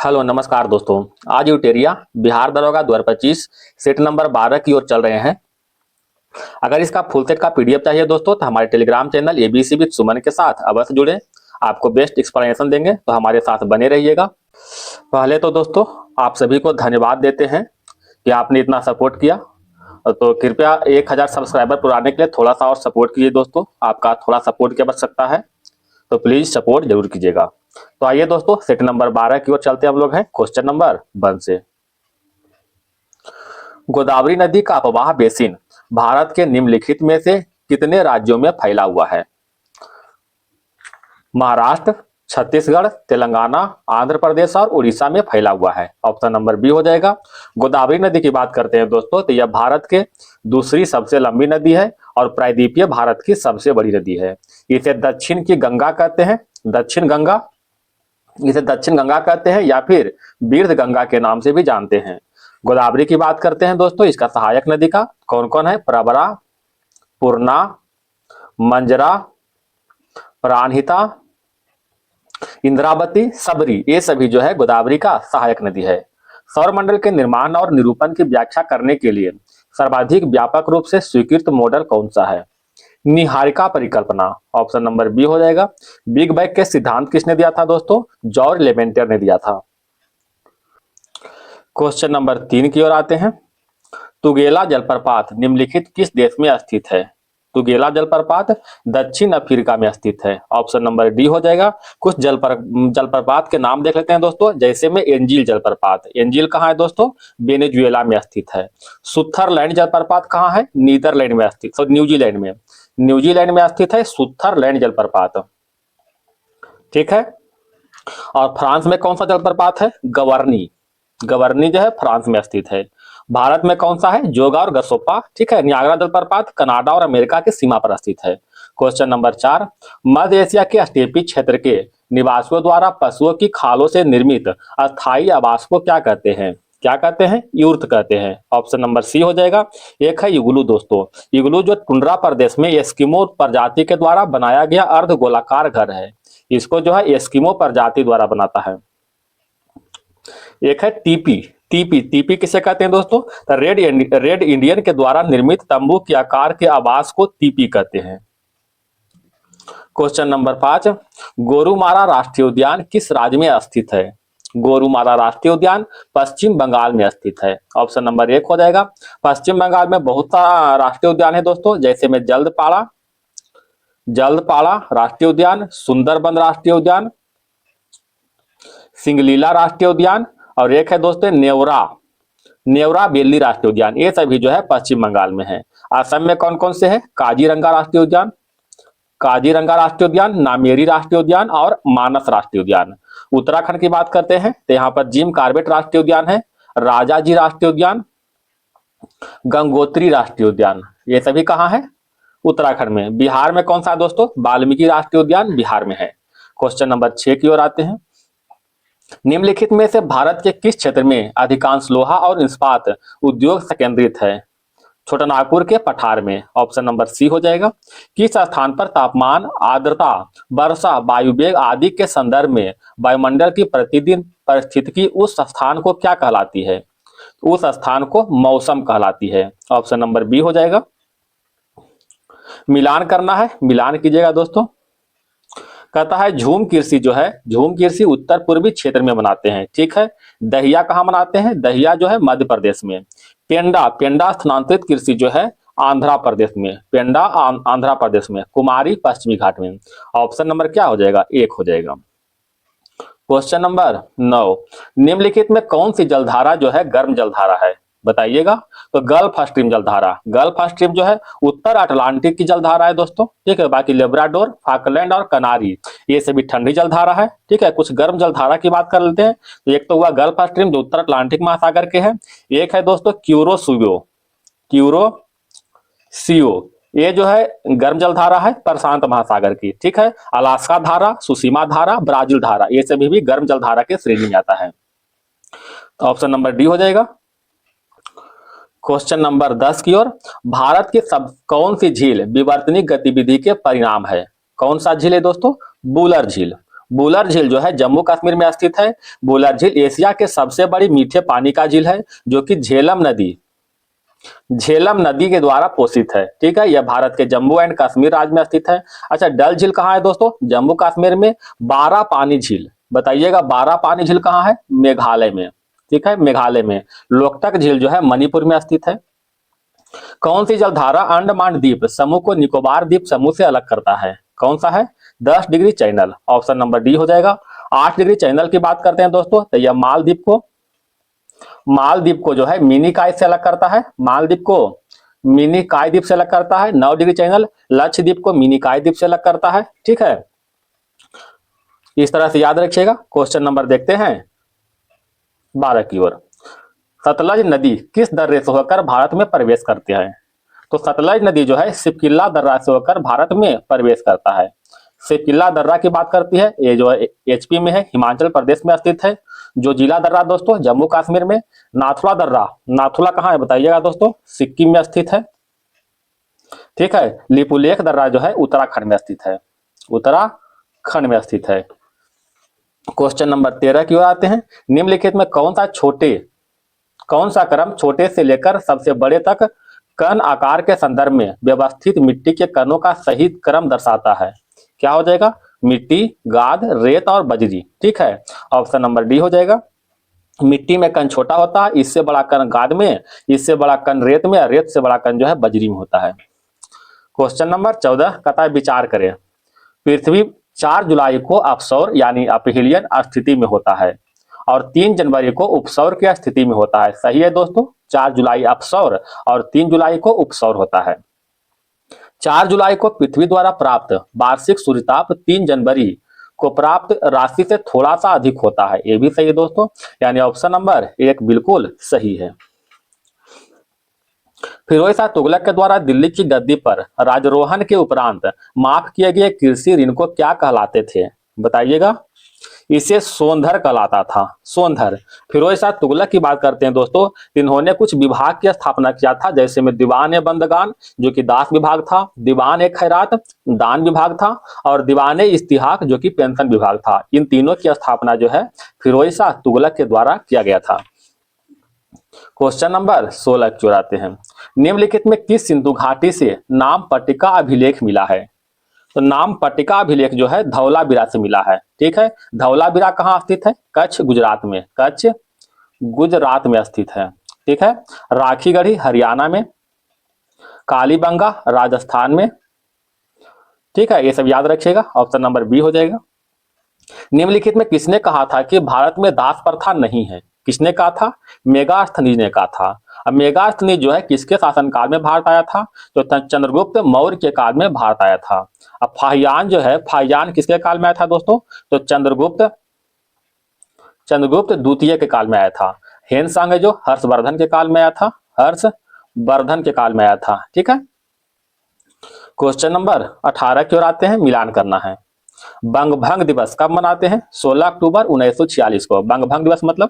Hello नमस्कार दोस्तों। आज यूटेरिया बिहार दरोगा 2025 सेट नंबर 12 की ओर चल रहे हैं। अगर इसका फुल सेट का पीडीएफ चाहिए दोस्तों तो हमारे टेलीग्राम चैनल एबीसी विद सुमन के साथ अवश्य जुड़े। आपको बेस्ट एक्सप्लेनेशन देंगे, तो हमारे साथ बने रहिएगा। पहले तो दोस्तों आप सभी को धन्यवाद देते हैं कि आपने इतना सपोर्ट किया। तो कृपया 1000 सब्सक्राइबर पुराने के लिए थोड़ा सा और सपोर्ट कीजिए दोस्तों। आपका थोड़ा सपोर्ट की आवश्यकता है, तो प्लीज सपोर्ट जरूर कीजिएगा। तो आइए दोस्तों सेट नंबर 12 की ओर चलते हम लोग हैं क्वेश्चन नंबर 1 से। गोदावरी नदी का अपवाह बेसिन भारत के निम्नलिखित में से कितने राज्यों में फैला हुआ है? महाराष्ट्र, छत्तीसगढ़, तेलंगाना, आंध्र प्रदेश और उड़ीसा में फैला हुआ है। ऑप्शन नंबर बी हो जाएगा। गोदावरी नदी की बात करते हैं दोस्तों, तो यह भारत के दूसरी सबसे लंबी नदी है और प्रायद्वीपीय भारत की सबसे बड़ी नदी है। इसे दक्षिण की गंगा कहते हैं, दक्षिण गंगा, इसे दक्षिण गंगा कहते हैं या फिर बीर्द गंगा के नाम से भी जानते हैं। गोदावरी की बात करते हैं दोस्तों, इसका सहायक नदी का कौन कौन है? प्रवरा, पूर्णा, मंजरा, प्राणहिता, इंद्रावती, सबरी, ये सभी जो है गोदावरी का सहायक नदी है। सौरमंडल के निर्माण और निरूपण की व्याख्या करने के लिए सर्वाधिक व्यापक रूप से स्वीकृत मॉडल कौन सा है? निहारिका परिकल्पना। ऑप्शन नंबर बी हो जाएगा। बिग बैंग के सिद्धांत किसने दिया था दोस्तों? जॉर्ज लेवेंटियर ने दिया था। क्वेश्चन नंबर 3 की ओर आते हैं। तुगेला जलप्रपात निम्नलिखित किस देश में स्थित है? तुगेला जलप्रपात दक्षिण अफ्रीका में स्थित है। ऑप्शन नंबर डी हो जाएगा। कुछ जलप्रपात के नाम देख लेते हैं दोस्तों, जैसे में एंजिल जलप्रपात। एंजिल कहाँ है दोस्तों? वेनेजुएला में स्थित है। सुथरलैंड जलप्रपात कहाँ है? नीदरलैंड में स्थित, न्यूजीलैंड में, न्यूजीलैंड में स्थित है सुथरलैंड जलप्रपात। ठीक है। और फ्रांस में कौन सा जलप्रपात है? गवर्नी, गवर्नी जो है फ्रांस में स्थित है। भारत में कौन सा है? जोगा और गसोपा। ठीक है। नियाग्रा जलप्रपात कनाडा और अमेरिका की सीमा पर स्थित है। क्वेश्चन नंबर 4, मध्य एशिया के स्टेपी क्षेत्र के निवासियों द्वारा पशुओं की खालों से निर्मित अस्थायी आवास को क्या कहते हैं? क्या कहते हैं? यूर्थ कहते हैं। ऑप्शन नंबर सी हो जाएगा। एक है इग्लू दोस्तों। इग्लू जो टुंड्रा प्रदेश में एस्किमो प्रजाति के द्वारा बनाया गया अर्ध गोलाकार घर है। इसको जो है एस्किमो प्रजाति द्वारा बनाता है। एक है टीपी। टीपी किसे कहते हैं दोस्तों? तो रेड इंडियन के द्वारा निर्मित तंबू के आकार के आवास को टीपी कहते हैं। क्वेश्चन नंबर 5, गोरुमारा राष्ट्रीय उद्यान किस राज्य में स्थित है? गोरुमारा राष्ट्रीय उद्यान पश्चिम बंगाल में स्थित है। ऑप्शन नंबर 1 हो जाएगा। पश्चिम बंगाल में बहुत सारा राष्ट्रीय उद्यान है दोस्तों, जैसे में जल्दपाड़ा राष्ट्रीय उद्यान, सुंदरबन राष्ट्रीय उद्यान, सिंगलीला राष्ट्रीय उद्यान, और एक है दोस्तों नेवरा बेल्ली राष्ट्रीय उद्यान। ये सभी जो है पश्चिम बंगाल में है। असम में कौन कौन से है? काजीरंगा राष्ट्रीय उद्यान, नामेरी राष्ट्रीय उद्यान और मानस राष्ट्रीय उद्यान। उत्तराखंड की बात करते हैं तो यहाँ पर जिम कार्बेट राष्ट्रीय उद्यान है, राजाजी राष्ट्रीय उद्यान, गंगोत्री राष्ट्रीय उद्यान। ये सभी कहाँ है? उत्तराखंड में। बिहार में कौन सा है दोस्तों? वाल्मीकि राष्ट्रीय उद्यान बिहार में है। क्वेश्चन नंबर 6 की ओर आते हैं। निम्नलिखित में से भारत के किस क्षेत्र में अधिकांश लोहा और इस्पात उद्योग संकेंद्रित है? छोटानागपुर के पठार में। ऑप्शन नंबर सी हो जाएगा। किस स्थान पर तापमान, आर्द्रता, वर्षा, वायुवेग आदि के संदर्भ में वायुमंडल की प्रतिदिन परिस्थिति उस स्थान को क्या कहलाती है? उस स्थान को मौसम कहलाती है। ऑप्शन नंबर बी हो जाएगा। मिलान करना है, मिलान कीजिएगा दोस्तों। कहता है झूम कृषि जो है, झूम कृषि उत्तर पूर्वी क्षेत्र में बनाते हैं। ठीक है। दहिया कहाँ बनाते हैं? दहिया जो है मध्य प्रदेश में। पेंडा स्थानांतरित कृषि जो है आंध्र प्रदेश में, पेंडा आंध्र प्रदेश में। कुमारी पश्चिमी घाट में। ऑप्शन नंबर क्या हो जाएगा? 1 हो जाएगा। क्वेश्चन नंबर 9, निम्नलिखित में कौन सी जलधारा जो है गर्म जलधारा है? बताइएगा। तो गल्फ स्ट्रीम जलधारा, गल्फ स्ट्रीम जो है उत्तर अटलांटिक की जलधारा है दोस्तों। ठीक है। बाकी लेब्राडोर, फाकलैंड और कनारी ये सभी ठंडी जलधारा है। ठीक है। कुछ गर्म जलधारा की बात कर लेते हैं। तो एक तो हुआ गल्फ स्ट्रीम जो उत्तर अटलांटिक महासागर के है। एक है दोस्तों क्यूरोसियो, ये जो है गर्म जलधारा है प्रशांत महासागर की। ठीक है। अलास्का धारा, सुसीमा धारा, ब्राजील धारा, ये सभी भी गर्म जलधारा के श्रेणी में आता है। तो ऑप्शन नंबर डी हो जाएगा। क्वेश्चन नंबर 10 की ओर। भारत की कौन सी झील विवर्तनिक गतिविधि के परिणाम है? कौन सा झील है दोस्तों? बुलर झील। बुलर झील जो है जम्मू कश्मीर में स्थित है। बुलर झील एशिया के सबसे बड़ी मीठे पानी का झील है, जो कि झेलम नदी के द्वारा पोषित है। ठीक है, यह भारत के जम्मू एंड कश्मीर राज्य में स्थित है। अच्छा, डल झील कहाँ है दोस्तों? जम्मू कश्मीर में। बारह पानी झील, बताइएगा बारह पानी झील कहाँ है? मेघालय में। ठीक है, मेघालय में। लोकटक झील जो है मणिपुर में स्थित है। कौन सी जलधारा अंडमान द्वीप समूह को निकोबार द्वीप समूह से अलग करता है? कौन सा है? 10 degree channel, option number D हो जाएगा। 8 डिग्री चैनल की बात करते हैं दोस्तों, तो यह मालदीप को जो है मिनी काय से अलग करता है। मालदीप को मिनी काय द्वीप से अलग करता है। 9 डिग्री चैनल लक्षद्वीप को मिनी काय द्वीप से अलग करता है। ठीक है, इस तरह से याद रखिएगा। क्वेश्चन नंबर देखते हैं 12 की ओर। सतलज नदी किस दर्रे से होकर भारत में प्रवेश करती है? तो सतलज नदी जो है सिपकिल्ला दर्रा से होकर भारत में प्रवेश करता है। सिपकिल्ला दर्रा की बात करती है, ये जो है एचपी में है, हिमाचल प्रदेश में स्थित है। जो जिला दर्रा दोस्तों जम्मू कश्मीर में। नाथुला दर्रा, नाथुला कहाँ है बताइएगा दोस्तों? सिक्किम में स्थित है। ठीक है, लिपुलेख दर्रा जो है उत्तराखंड में स्थित है। उत्तराखंड में स्थित है। क्वेश्चन नंबर 13 की ओर आते हैं। निम्नलिखित में कौन सा क्रम छोटे से लेकर सबसे बड़े तक कण आकार के संदर्भ में व्यवस्थित मिट्टी के कणों का सही क्रम दर्शाता है? क्या हो जाएगा? मिट्टी, गाद, रेत और बजरी। ठीक है, ऑप्शन नंबर डी हो जाएगा। मिट्टी में कण छोटा होता है, इससे बड़ा कण गाद में, इससे बड़ा कण रेत में, रेत से बड़ा कण जो है बजरी में होता है। क्वेश्चन नंबर 14 कथा विचार करें। पृथ्वी 4 जुलाई को अपसौर यानी अपहिलियन स्थिति में होता है और 3 जनवरी को उपसौर की स्थिति में होता है। सही है दोस्तों, 4 जुलाई अपसौर और 3 जुलाई को उपसौर होता है। 4 जुलाई को पृथ्वी द्वारा प्राप्त वार्षिक सूर्यताप 3 जनवरी को प्राप्त राशि से थोड़ा सा अधिक होता है। यह भी सही है दोस्तों, यानी ऑप्शन नंबर 1 बिल्कुल सही है। फिरोज शाह तुगलक के द्वारा दिल्ली की गद्दी पर राजरोहण के उपरांत माफ किए गए कृषि ऋण को क्या कहलाते थे? बताइएगा। इसे सोनधर कहलाता था, सोनधर। फिरोज शाह तुगलक की बात करते हैं दोस्तों, इन्होंने कुछ विभाग की स्थापना किया था, जैसे में दीवान ए बंदगान जो कि दास विभाग था, दीवान ए खैरात दान विभाग था, और दीवान ए इस्तिहाक जो कि पेंशन विभाग था। इन तीनों की स्थापना जो है फिरोज शाह तुगलक के द्वारा किया गया था। क्वेश्चन नंबर 16 की ओर आते हैं। निम्नलिखित में किस सिंधु घाटी से नाम पट्टिका अभिलेख मिला है? तो नाम पट्टिका अभिलेख जो है धौलावीरा से मिला है। ठीक है, धौलावीरा कहाँ स्थित है? कच्छ गुजरात में, कच्छ गुजरात में स्थित है। ठीक है, राखीगढ़ी हरियाणा में, कालीबंगा राजस्थान में। ठीक है, ये सब याद रखिएगा, ऑप्शन नंबर बी हो जाएगा। निम्नलिखित में किसने कहा था कि भारत में दास प्रथा नहीं है? किसने कहा था? मेगास्थनीज ने कहा था। अब मेगास्थनीज जो है किसके शासनकाल में भारत आया था? तो चंद्रगुप्त मौर्य के काल में भारत आया था। अब फाहियान जो है, फाहियान किसके काल में आया था दोस्तों? तो चंद्रगुप्त द्वितीय के काल में आया था। हेनसांग जो हर्षवर्धन के काल में आया था, हर्षवर्धन के काल में आया था। ठीक है, क्वेश्चन नंबर 18 की ओर आते हैं, मिलान करना है। बंगभंग दिवस कब मनाते हैं? 16 अक्टूबर 1946 को। बंगभंग दिवस मतलब,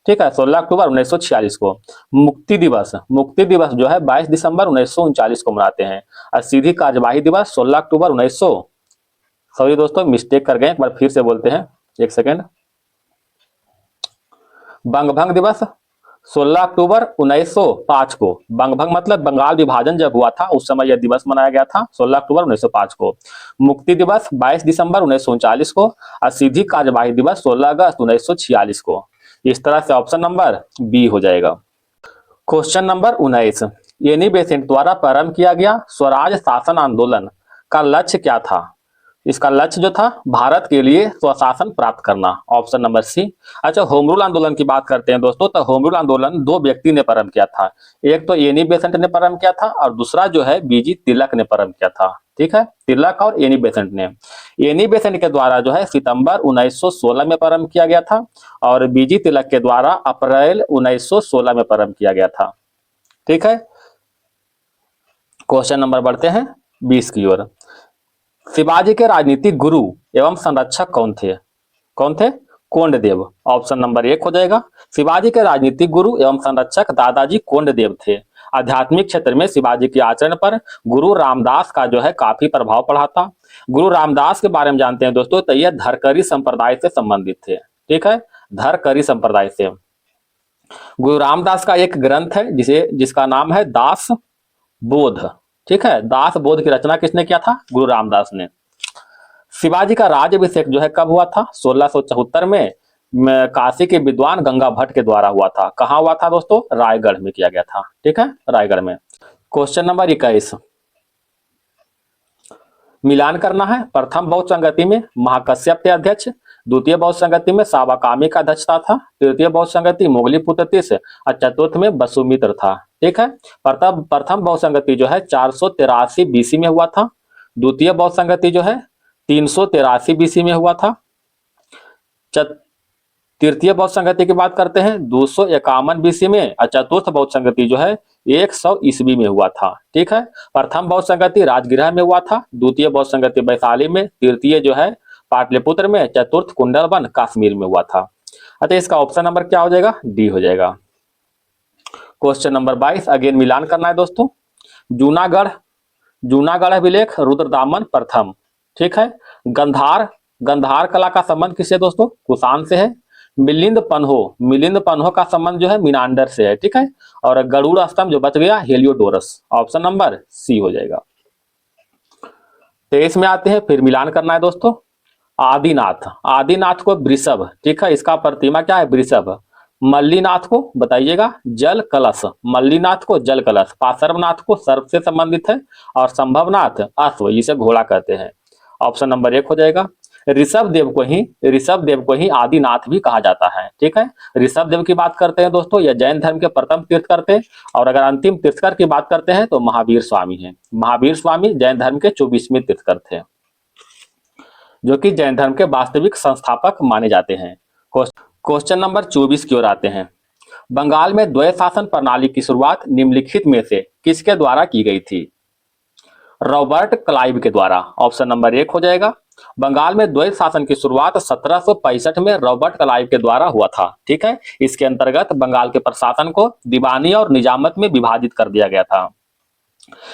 ठीक है, 16 अक्टूबर 1946 को। मुक्ति दिवस जो है 22 दिसंबर 1939 को मनाते हैं। और सीधी कार्यवाही दिवस 16 अक्टूबर 1900, सॉरी दोस्तों मिस्टेक कर गए, एक बार फिर से बोलते हैं, एक सेकेंड। बंगभंग दिवस 16 अक्टूबर 1905 को। बंगभंग मतलब बंगाल विभाजन जब हुआ था उस समय यह दिवस मनाया गया था, 16 अक्टूबर 1905 को। मुक्ति दिवस 22 दिसंबर 1939 को। और सीधी कार्यवाही दिवस 16 अगस्त 1946 को। इस तरह से ऑप्शन नंबर बी हो जाएगा। क्वेश्चन नंबर 19, एनी बेसेंट द्वारा प्रारंभ किया गया स्वराज शासन आंदोलन का लक्ष्य क्या था? इसका लक्ष्य जो था भारत के लिए स्वशासन प्राप्त करना, ऑप्शन नंबर सी। अच्छा, होम रूल आंदोलन की बात करते हैं दोस्तों, तो होम रूल आंदोलन 2 व्यक्ति ने प्रारंभ किया था। एक तो एनी बेसेंट ने प्रारंभ किया था और दूसरा जो है बीजी तिलक ने प्रारंभ किया था। ठीक है, तिलक और एनी बेसेंट ने। एनी बेसेंट के द्वारा जो है सितंबर 1916 में प्रारंभ किया गया था और बीजी तिलक के द्वारा अप्रैल 1916 में प्रारंभ किया गया था। ठीक है, क्वेश्चन नंबर बढ़ते हैं 20 की ओर। शिवाजी के राजनीतिक गुरु एवं संरक्षक कौन थे? कोंडदेव, ऑप्शन नंबर 1 हो जाएगा। शिवाजी के राजनीतिक गुरु एवं संरक्षक दादाजी कोंडदेव थे। आध्यात्मिक क्षेत्र में शिवाजी के आचरण पर गुरु रामदास का जो है काफी प्रभाव पड़ा था। गुरु रामदास के बारे में जानते हैं दोस्तों, तो यह धरकरी संप्रदाय से संबंधित थे। ठीक है, धरकरी संप्रदाय से। गुरु रामदास का एक ग्रंथ है जिसका नाम है दास बोध। ठीक है, दास बोध की रचना किसने किया था? गुरु रामदास ने। शिवाजी का राज्याभिषेक जो है कब हुआ था? 1674 में काशी के विद्वान गंगा भट्ट के द्वारा हुआ था। कहां हुआ था दोस्तों? रायगढ़ में किया गया था। ठीक है, रायगढ़ में। क्वेश्चन नंबर 21, मिलान करना है। प्रथम बौद्ध संगति में महाकश्यप थे अध्यक्ष, द्वितीय बौद्ध संगति में सावाकामी का अध्यक्षता था, तृतीय बौद्ध संगति मोगलीपुत्र तीस और चतुर्थ में वसुमित्र था। ठीक है, प्रथम बौद्ध संगति जो है 483 बीसी में हुआ था, द्वितीय बौद्ध संगति जो है 383 बीसी में हुआ था, तृतीय बौद्ध संगति की बात करते हैं 251 बीसी में और चतुर्थ बौद्ध संगति जो है 100 ईस्वी में हुआ था। ठीक है, प्रथम बौद्ध संगति राजगृह में हुआ था, द्वितीय बौद्ध संगति वैशाली में, तृतीय जो है पाटलिपुत्र में, चतुर्थ कुंडलवन कश्मीर में हुआ था। अतः इसका ऑप्शन नंबर क्या हो जाएगा? डी हो जाएगा। क्वेश्चन नंबर 22, अगेन मिलान करना है दोस्तों। जूनागढ़ अभिलेख रुद्रदामन प्रथम। ठीक है, गंधार कला का संबंध किससे दोस्तों? कुषाण से है। मिलिंद पन्हो का संबंध जो है मीनांडर से है। ठीक है, और गरुड़ स्तंभ जो बच गया हेलियोडोरस। ऑप्शन नंबर सी हो जाएगा। 23 में आते हैं, फिर मिलान करना है दोस्तों। आदिनाथ को वृषभ। ठीक है, इसका प्रतिमा क्या है? वृषभ। मल्लीनाथ को बताइएगा जल कलश, मल्लीनाथ को जल कलश। पार्श्वनाथ को सर्प से संबंधित है और संभवनाथ अश्व, इसे घोड़ा कहते हैं। ऑप्शन नंबर 1 हो जाएगा। ऋषभ देव को ही आदिनाथ भी कहा जाता है। ठीक है, ऋषभ देव की बात करते हैं दोस्तों, यह जैन धर्म के प्रथम तीर्थकर थे। और अगर अंतिम तीर्थकर की बात करते हैं तो महावीर स्वामी हैं। महावीर स्वामी जैन धर्म के 24वें तीर्थकर थे, जो कि जैन धर्म के वास्तविक संस्थापक माने जाते हैं। क्वेश्चन नंबर 24 की ओर आते हैं। बंगाल में द्वैत शासन प्रणाली की शुरुआत निम्नलिखित में से किसके द्वारा की गई थी? रॉबर्ट क्लाइव के द्वारा। ऑप्शन नंबर 1 हो जाएगा। बंगाल में द्वैत शासन की शुरुआत 1765 में रॉबर्ट क्लाइव के द्वारा हुआ था। ठीक है, इसके अंतर्गत बंगाल के प्रशासन को दीवानी और निजामत में विभाजित कर दिया गया था।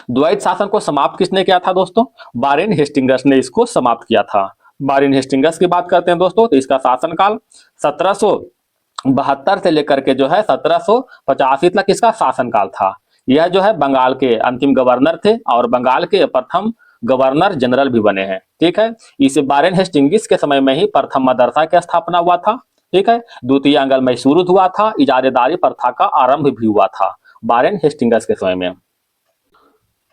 द्वैत शासन को समाप्त किसने किया था दोस्तों? वारेन हेस्टिंग्स ने इसको समाप्त किया था। वारेन हेस्टिंग्स की बात करते हैं दोस्तों, तो इसका शासनकाल 1772 से लेकर के जो है 1785 तक इसका शासनकाल था। यह जो है बंगाल के अंतिम गवर्नर थे और बंगाल के प्रथम गवर्नर जनरल भी बने हैं। ठीक है, इस वारेन हेस्टिंग्स के समय में ही प्रथम मदरसा की स्थापना हुआ था। ठीक है, द्वितीय आंग्ल में शुरू हुआ था, इजारेदारी प्रथा का आरंभ भी हुआ था वारेन हेस्टिंग्स के समय में।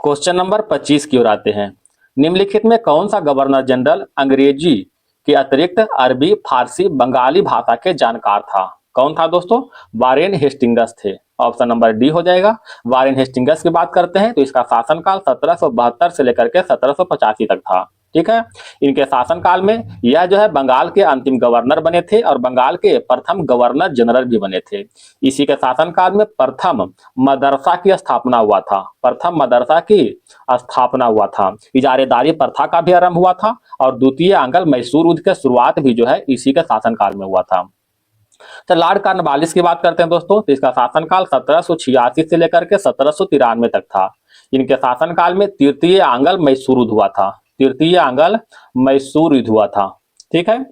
क्वेश्चन नंबर 25 की ओर आते हैं। निम्नलिखित में कौन सा गवर्नर जनरल अंग्रेजी के अतिरिक्त अरबी, फारसी, बंगाली भाषा के जानकार था? कौन था दोस्तों? वारेन हेस्टिंग्स थे। ऑप्शन नंबर डी हो जाएगा। वारेन हेस्टिंग्स की बात करते हैं तो इसका शासनकाल 1772 से लेकर के 1785 तक था। ठीक है, इनके शासनकाल में यह जो है बंगाल के अंतिम गवर्नर बने थे और बंगाल के प्रथम गवर्नर जनरल भी बने थे। इसी के शासनकाल में प्रथम मदरसा की स्थापना हुआ था। प्रथम मदरसा की स्थापना हुआ था, इजारेदारी प्रथा का भी आरंभ हुआ था और द्वितीय आंग्ल मैसूर युद्ध की शुरुआत भी जो है इसी के शासनकाल में हुआ था। तो लॉर्ड कॉर्नवालिस की बात करते हैं दोस्तों, तो इसका शासनकाल 1786 से लेकर के 1793 तक था। इनके शासनकाल में तृतीय आंग्ल मैसूर युद्ध हुआ था। तृतीय आंग्ल मैसूर युद्ध हुआ था। ठीक है,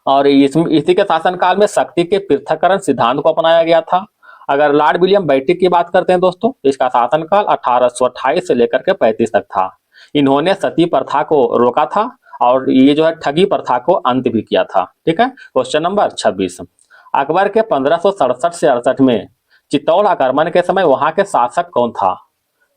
और इसी के शासनकाल में शक्ति के पृथक्करण सिद्धांत को अपनाया गया था। अगर लॉर्ड विलियम बेंटिक की बात करते हैं दोस्तों, इसका शासनकाल 1828 से लेकर के 35 तक था। इन्होंने सती प्रथा को रोका था और ये जो है ठगी प्रथा को अंत भी किया था। ठीक है, क्वेश्चन नंबर 26। अकबर के 1567 से 68 में चित्तौड़ आक्रमण के समय वहां के शासक कौन था?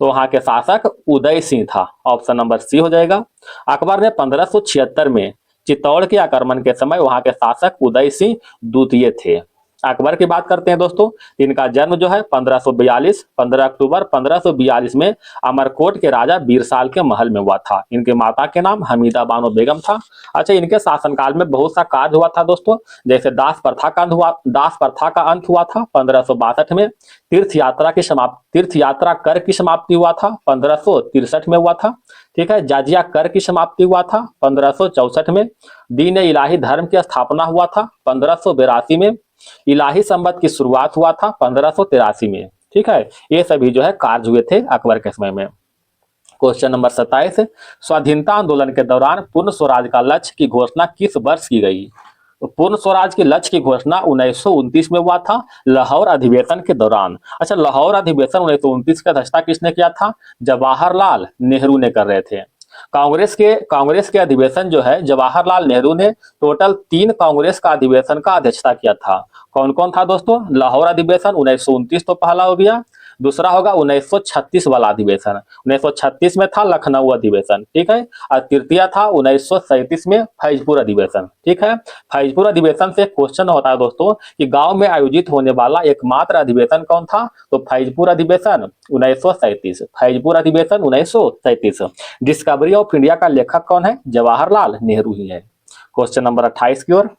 तो वहां के शासक उदय सिंह था। ऑप्शन नंबर सी हो जाएगा। अकबर ने 1576 में चित्तौड़ के आक्रमण के समय वहां के शासक उदय सिंह द्वितीय थे। अकबर की बात करते हैं दोस्तों, इनका जन्म जो है 15 अक्टूबर 1542 में अमरकोट के राजा बीरसाल के महल में हुआ था। इनके माता के नाम हमीदा बानो बेगम था। अच्छा, इनके शासनकाल में बहुत सा कार्य हुआ था दोस्तों, जैसे दास प्रथा का अंत हुआ था 1562 में। तीर्थ यात्रा कर की समाप्ति हुआ था 1563 में हुआ था। ठीक है, जाजिया कर की समाप्ति हुआ था 1564 में। दीन इलाही धर्म की स्थापना हुआ था 1582 में। इलाही संबत की शुरुआत हुआ था 1583 में। ठीक है, ये सभी जो है कार्य हुए थे अकबर के समय में। क्वेश्चन नंबर 27, स्वाधीनता आंदोलन के दौरान पूर्ण स्वराज का लक्ष्य की घोषणा किस वर्ष की गई? तो पूर्ण स्वराज के लक्ष्य की घोषणा 1929 में हुआ था, लाहौर अधिवेशन के दौरान। अच्छा, लाहौर अधिवेशन 1929 का अध्यक्षता किसने किया था? जवाहरलाल नेहरू ने कर रहे थे। कांग्रेस के अधिवेशन जो है जवाहरलाल नेहरू ने टोटल 3 कांग्रेस का अधिवेशन का अध्यक्षता किया था। कौन कौन था दोस्तों? लाहौर अधिवेशन 1929 तो पहला हो गया, दूसरा होगा 1936 वाला अधिवेशन, 1936 में था लखनऊ अधिवेशन, ठीक है, और तृतीय था 1937 में फैजपुर अधिवेशन, ठीक है। फैजपुर अधिवेशन से क्वेश्चन होता है दोस्तों कि गांव में आयोजित होने वाला एकमात्र अधिवेशन कौन था? तो फैजपुर अधिवेशन 1937, फैजपुर अधिवेशन 1937। डिस्कवरी ऑफ इंडिया का लेखक कौन है? जवाहरलाल नेहरू ही है। क्वेश्चन नंबर 28 की ओर,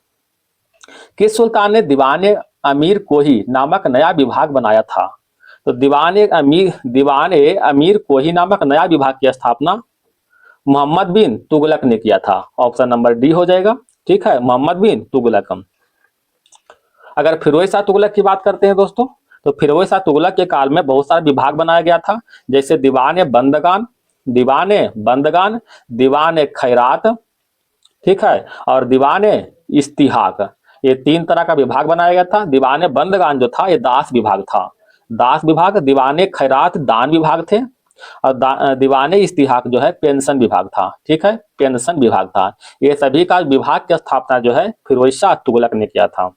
किस सुल्तान ने दीवाने अमीर कोही नामक नया विभाग बनाया था? तो दीवाने अमीर कोही नामक नया विभाग की स्थापना मोहम्मद बिन तुगलक ने किया था। ऑप्शन नंबर डी हो जाएगा, ठीक है, मोहम्मद बिन तुगलक। अगर फिरोज शाह तुगलक की बात करते हैं दोस्तों, तो फिरोज शाह तुगलक के काल में बहुत सारा विभाग बनाया गया था, जैसे दीवाने बंदगान, दीवाने खैरात, ठीक है, और दीवाने इस्तिहाक, ये 3 तरह का विभाग बनाया गया था। दीवाने बंदगान जो था ये दास विभाग था, दास विभाग। दीवाने खैरात दान विभाग थे, और दीवाने इस्तिहाक जो है पेंशन विभाग था, ठीक है, पेंशन विभाग था। ये सभी का विभाग की स्थापना जो है फिरोज शाह तुगलक ने किया था।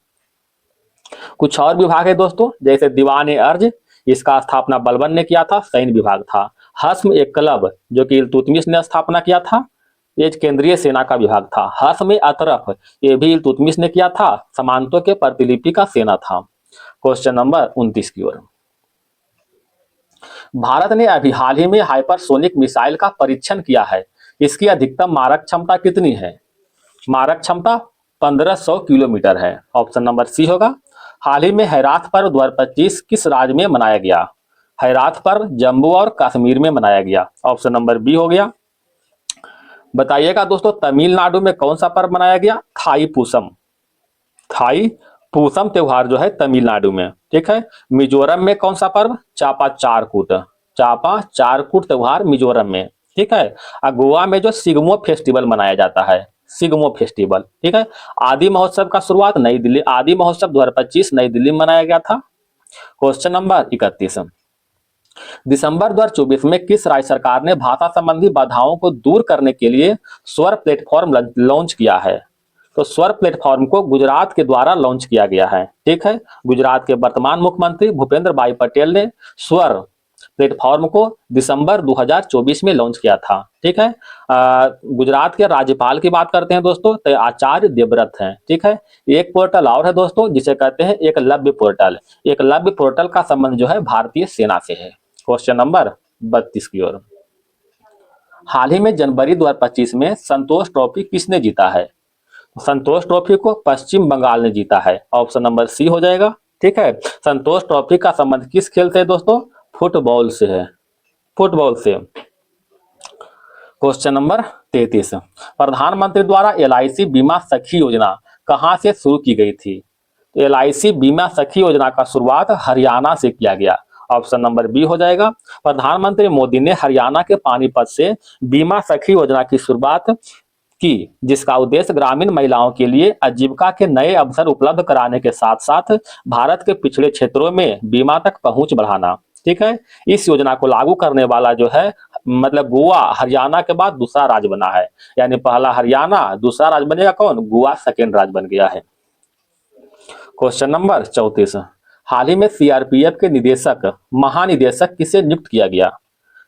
कुछ और विभाग है दोस्तों, जैसे दीवाने अर्ज, इसका स्थापना बलबन ने किया था, सैन्य विभाग था। हस्म ए क्लब जो कि इल्तुतमिश ने स्थापना किया था, ये केंद्रीय सेना का विभाग था। हस्म ए अतरफ, ये भी इल्तुतमिश ने किया था, सामंतों के प्रतिलिपि का सेना था। क्वेश्चन नंबर 29 की ओर, भारत ने अभी हाल ही में हाइपरसोनिक मिसाइल का परीक्षण किया है, इसकी अधिकतम मारक क्षमता कितनी है? मारक क्षमता 1500 किलोमीटर है। ऑप्शन नंबर सी होगा। हाल ही में हैरात पर्व 2025 किस राज्य में मनाया गया? हैरात पर्व जम्मू और कश्मीर में मनाया गया। ऑप्शन नंबर बी हो गया। बताइएगा दोस्तों, तमिलनाडु में कौन सा पर्व मनाया गया? थाई पूसम त्योहार जो है तमिलनाडु में, ठीक है। मिजोरम में कौन सा पर्व? चापा चारकूट त्योहार मिजोरम में, ठीक है। और गोवा में जो सिग्मो फेस्टिवल मनाया जाता है, सिग्मो फेस्टिवल, ठीक है। आदि महोत्सव का शुरुआत नई दिल्ली, आदि महोत्सव 2025 नई दिल्ली में मनाया गया था। क्वेश्चन नंबर 31, दिसंबर 2024 में किस राज्य सरकार ने भाषा संबंधी बाधाओं को दूर करने के लिए स्वर प्लेटफॉर्म लॉन्च किया है? तो स्वर प्लेटफॉर्म को गुजरात के द्वारा लॉन्च किया गया है, ठीक है। गुजरात के वर्तमान मुख्यमंत्री भूपेंद्र भाई पटेल ने स्वर प्लेटफॉर्म को दिसंबर 2024 में लॉन्च किया था, ठीक है। गुजरात के राज्यपाल की बात करते हैं दोस्तों, तो आचार्य देवव्रत हैं, ठीक है। एक पोर्टल और है दोस्तों जिसे कहते हैं एकलव्य पोर्टल। एकलव्य पोर्टल का संबंध जो है भारतीय सेना से है। क्वेश्चन नंबर 32 की ओर, हाल ही में जनवरी 2025 में संतोष ट्रॉफी किसने जीता है? संतोष ट्रॉफी को पश्चिम बंगाल ने जीता है। ऑप्शन नंबर सी हो जाएगा, ठीक है। संतोष ट्रॉफी का संबंध किस खेल से है दोस्तों? फुटबॉल से है, फुटबॉल से। क्वेश्चन नंबर 33, प्रधानमंत्री द्वारा LIC बीमा सखी योजना कहां से शुरू की गई थी? तो LIC बीमा सखी योजना का शुरुआत हरियाणा से किया गया। ऑप्शन नंबर बी हो जाएगा। प्रधानमंत्री मोदी ने हरियाणा के पानीपत से बीमा सखी योजना की शुरुआत की, जिसका उद्देश्य ग्रामीण महिलाओं के लिए आजीविका के नए अवसर उपलब्ध कराने के साथ साथ भारत के पिछड़े क्षेत्रों में बीमा तक पहुंच बढ़ाना, ठीक है। इस योजना को लागू करने वाला जो है मतलब गोवा हरियाणा के बाद दूसरा राज्य बना है, यानी पहला हरियाणा, दूसरा राज्य बनेगा कौन? गोवा सेकेंड राज्य बन गया है। क्वेश्चन नंबर 34, हाल ही में CRPF के निदेशक महानिदेशक किसे नियुक्त किया गया?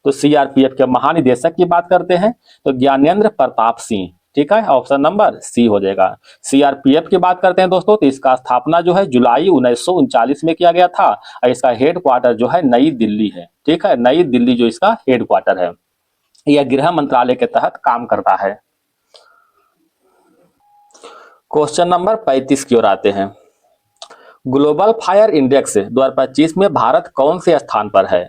तो CRPF के महानिदेशक की बात करते हैं तो ज्ञानेंद्र प्रताप सिंह, ठीक है। ऑप्शन नंबर सी हो जाएगा। CRPF की बात करते हैं दोस्तों तो इसका स्थापना जो है जुलाई 1939 में किया गया था, और इसका हेडक्वार्टर जो है नई दिल्ली है, ठीक है। नई दिल्ली जो इसका हेडक्वार्टर है, यह गृह मंत्रालय के तहत काम करता है। क्वेश्चन नंबर 35 की ओर आते हैं, ग्लोबल फायर इंडेक्स 2025 में भारत कौन से स्थान पर है?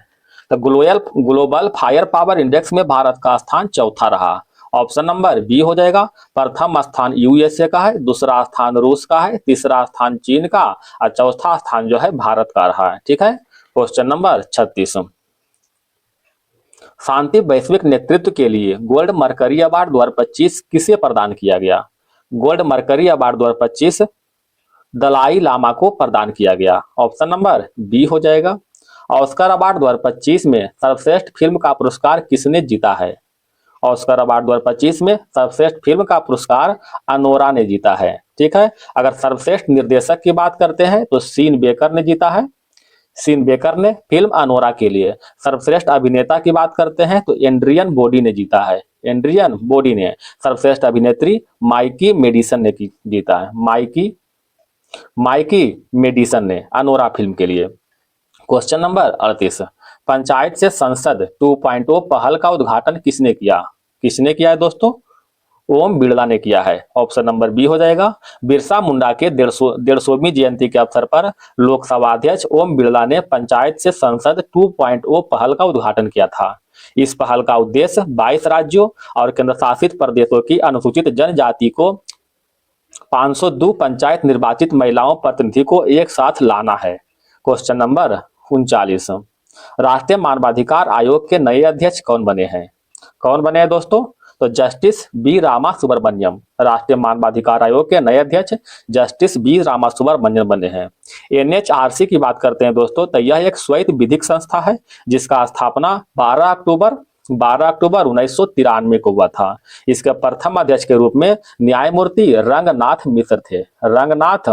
तो ग्लोबल फायर पावर इंडेक्स में भारत का स्थान चौथा रहा। ऑप्शन नंबर बी हो जाएगा। प्रथम स्थान USA का है, दूसरा स्थान रूस का है, तीसरा स्थान चीन का, और चौथा स्थान जो है भारत का रहा है, ठीक है। क्वेश्चन नंबर 36, शांति वैश्विक नेतृत्व के लिए गोल्ड मरकरी अवार्ड 2025 किसे प्रदान किया गया? Gold mercury award 2025 Dalai Lama को प्रदान किया गया। ऑप्शन नंबर बी हो जाएगा। ऑस्कर अवार्ड 2025 में सर्वश्रेष्ठ फिल्म का पुरस्कार किसने जीता है? ऑस्कर अवार्ड 2025 में सर्वश्रेष्ठ फिल्म का पुरस्कार अनोरा ने जीता है। ठीक है। अगर सर्वश्रेष्ठ निर्देशक की बात करते हैं तो सीन बेकर ने जीता है, सीन बेकर ने फिल्म अनोरा के लिए। सर्वश्रेष्ठ अभिनेता की बात करते हैं तो एंड्रियन बोडी ने जीता है, एंड्रियन बोडी ने। सर्वश्रेष्ठ अभिनेत्री माइकी मेडिसन ने जीता है, माइकी मेडिसन ने अनोरा फिल्म के लिए। क्वेश्चन नंबर 38, पंचायत से संसद 2.0 पहल का उद्घाटन किसने किया? किसने किया है दोस्तों? ओम बिड़ला ने किया है। ऑप्शन नंबर बी हो जाएगा। बिरसा मुंडा के 150वीं जयंती के अवसर पर लोकसभा अध्यक्ष ओम बिड़ला ने पंचायत से संसद 2.0 पहल का उद्घाटन किया था। इस पहल का उद्देश्य 22 राज्यों और केंद्र शासित प्रदेशों की अनुसूचित जनजाति को 502 पंचायत निर्वाचित महिलाओं प्रतिनिधि को एक साथ लाना है। क्वेश्चन नंबर 39, राष्ट्रीय मानवाधिकार आयोग के नए अध्यक्ष कौन बने हैं? कौन बने हैं दोस्तों? तो जस्टिस बी रामा सुब्रमण्यम। राष्ट्रीय मानवाधिकार आयोग के नए अध्यक्ष जस्टिस बी रामा सुब्रमण्यम बने हैं। एनएचआरसी की बात करते हैं दोस्तों तो यह एक स्वायत्त विधिक संस्था है जिसका स्थापना 12 अक्टूबर 1993 को हुआ था। इसके प्रथम अध्यक्ष के रूप में न्यायमूर्ति रंगनाथ मिश्र थे, रंगनाथ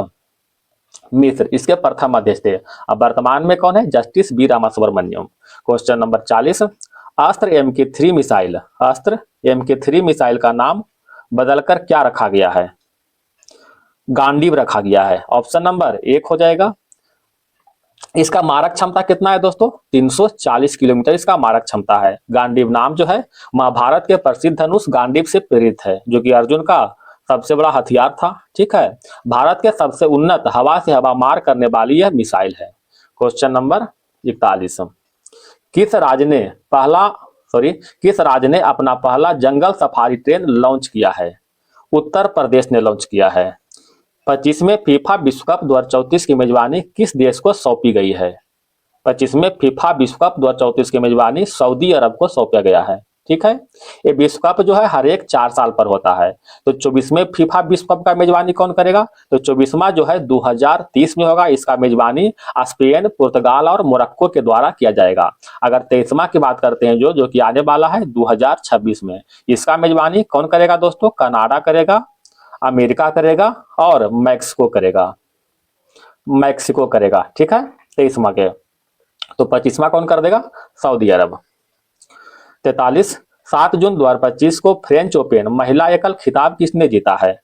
मिश्र इसके प्रथम अध्यक्ष थे। अब वर्तमान में कौन है? Justice B Rama Subramanian. Question number 40, Astra MK3 missile, अस्त्र MK3 मिसाइल का नाम बदलकर क्या रखा गया है? गांडीव रखा गया है। ऑप्शन नंबर 1 हो जाएगा। इसका मारक क्षमता कितना है दोस्तों? 340 किलोमीटर इसका मारक क्षमता है। गांडीव नाम जो है महाभारत के प्रसिद्ध धनुष गांडीव से प्रेरित है जो कि अर्जुन का सबसे बड़ा हथियार था। ठीक है। भारत के सबसे उन्नत हवा से हवा मार करने वाली यह मिसाइल है। क्वेश्चन नंबर 41, किस राज्य ने अपना पहला जंगल सफारी ट्रेन लॉन्च किया है? उत्तर प्रदेश ने लॉन्च किया है। 25वें फीफा विश्व कप 2034 की मेजबानी किस देश को सौंपी गई है? 25वें फीफा विश्व कप 2034 की मेजबानी सऊदी अरब को सौंपा गया है। ठीक है। ये विश्व कप जो है हर एक 4 साल पर होता है। तो 24वें फीफा विश्व कप का मेजबानी कौन करेगा? तो 24वां जो है 2030 में होगा। इसका मेजबानी स्पेन, पुर्तगाल और मोरक्को के द्वारा किया जाएगा। अगर 23वां की बात करते हैं जो कि आने वाला है 2026 में, इसका मेजबानी कौन करेगा दोस्तों? कनाडा करेगा, अमेरिका करेगा और मैक्सिको करेगा। ठीक है। 23वां के तो 25वां कौन कर देगा? सऊदी अरब। 43, 7 जून 2025 को फ्रेंच ओपन महिला एकल खिताब किसने जीता है?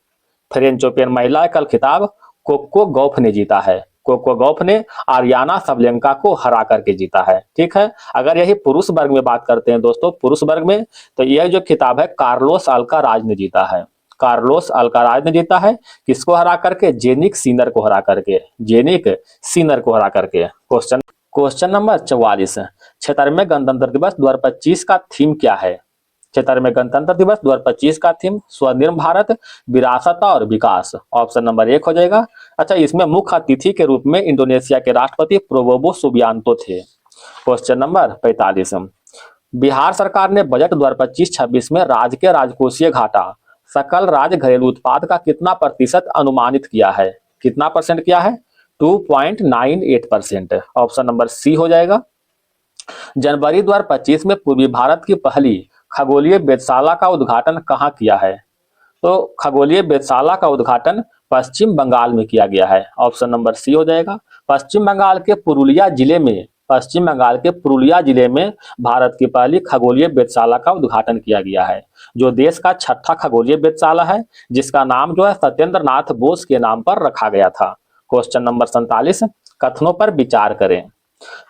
फ्रेंच ओपन महिला एकल खिताब कोको गॉफ ने जीता है। कोको गॉफ ने आरियाना सबलेंका को हरा करके जीता है। ठीक है। अगर यही पुरुष वर्ग में बात करते हैं दोस्तों, पुरुष वर्ग में तो यह जो खिताब है कार्लोस अल्काराज ने जीता है। कार्लोस अल्काराज ने जीता है। किसको हरा करके? जेनिक सीनर को हरा करके, जेनिक सीनर को हरा करके। क्वेश्चन नंबर 44, 76वें गणतंत्र दिवस 2025 का थीम क्या है? 76वें गणतंत्र दिवस 2025 का थीम स्वर्णिम भारत, विरासत और विकास। ऑप्शन नंबर 1 हो जाएगा। अच्छा, इसमें मुख्य अतिथि के रूप में इंडोनेशिया के राष्ट्रपति प्रोबोवो सुबियांतो थे। क्वेश्चन नंबर 45, बिहार सरकार ने बजट 2025-26 में राज्य के राजकोषीय घाटा सकल राज्य घरेलू उत्पाद का कितना प्रतिशत अनुमानित किया है? कितना परसेंट किया है? 2.98%। ऑप्शन नंबर सी हो जाएगा। जनवरी 2025 में पूर्वी भारत की पहली खगोलीय वेधशाला का उद्घाटन कहाँ किया है? तो खगोलीय वेधशाला का उद्घाटन पश्चिम बंगाल में किया गया है। ऑप्शन नंबर सी हो जाएगा। पश्चिम बंगाल के पुरुलिया जिले में भारत की पहली खगोलीय वेधशाला का उद्घाटन किया गया है जो देश का 6ठा खगोलीय वेधशाला है जिसका नाम जो है सत्येंद्र नाथ बोस के नाम पर रखा गया था। क्वेश्चन नंबर 47, कथनों पर विचार करें।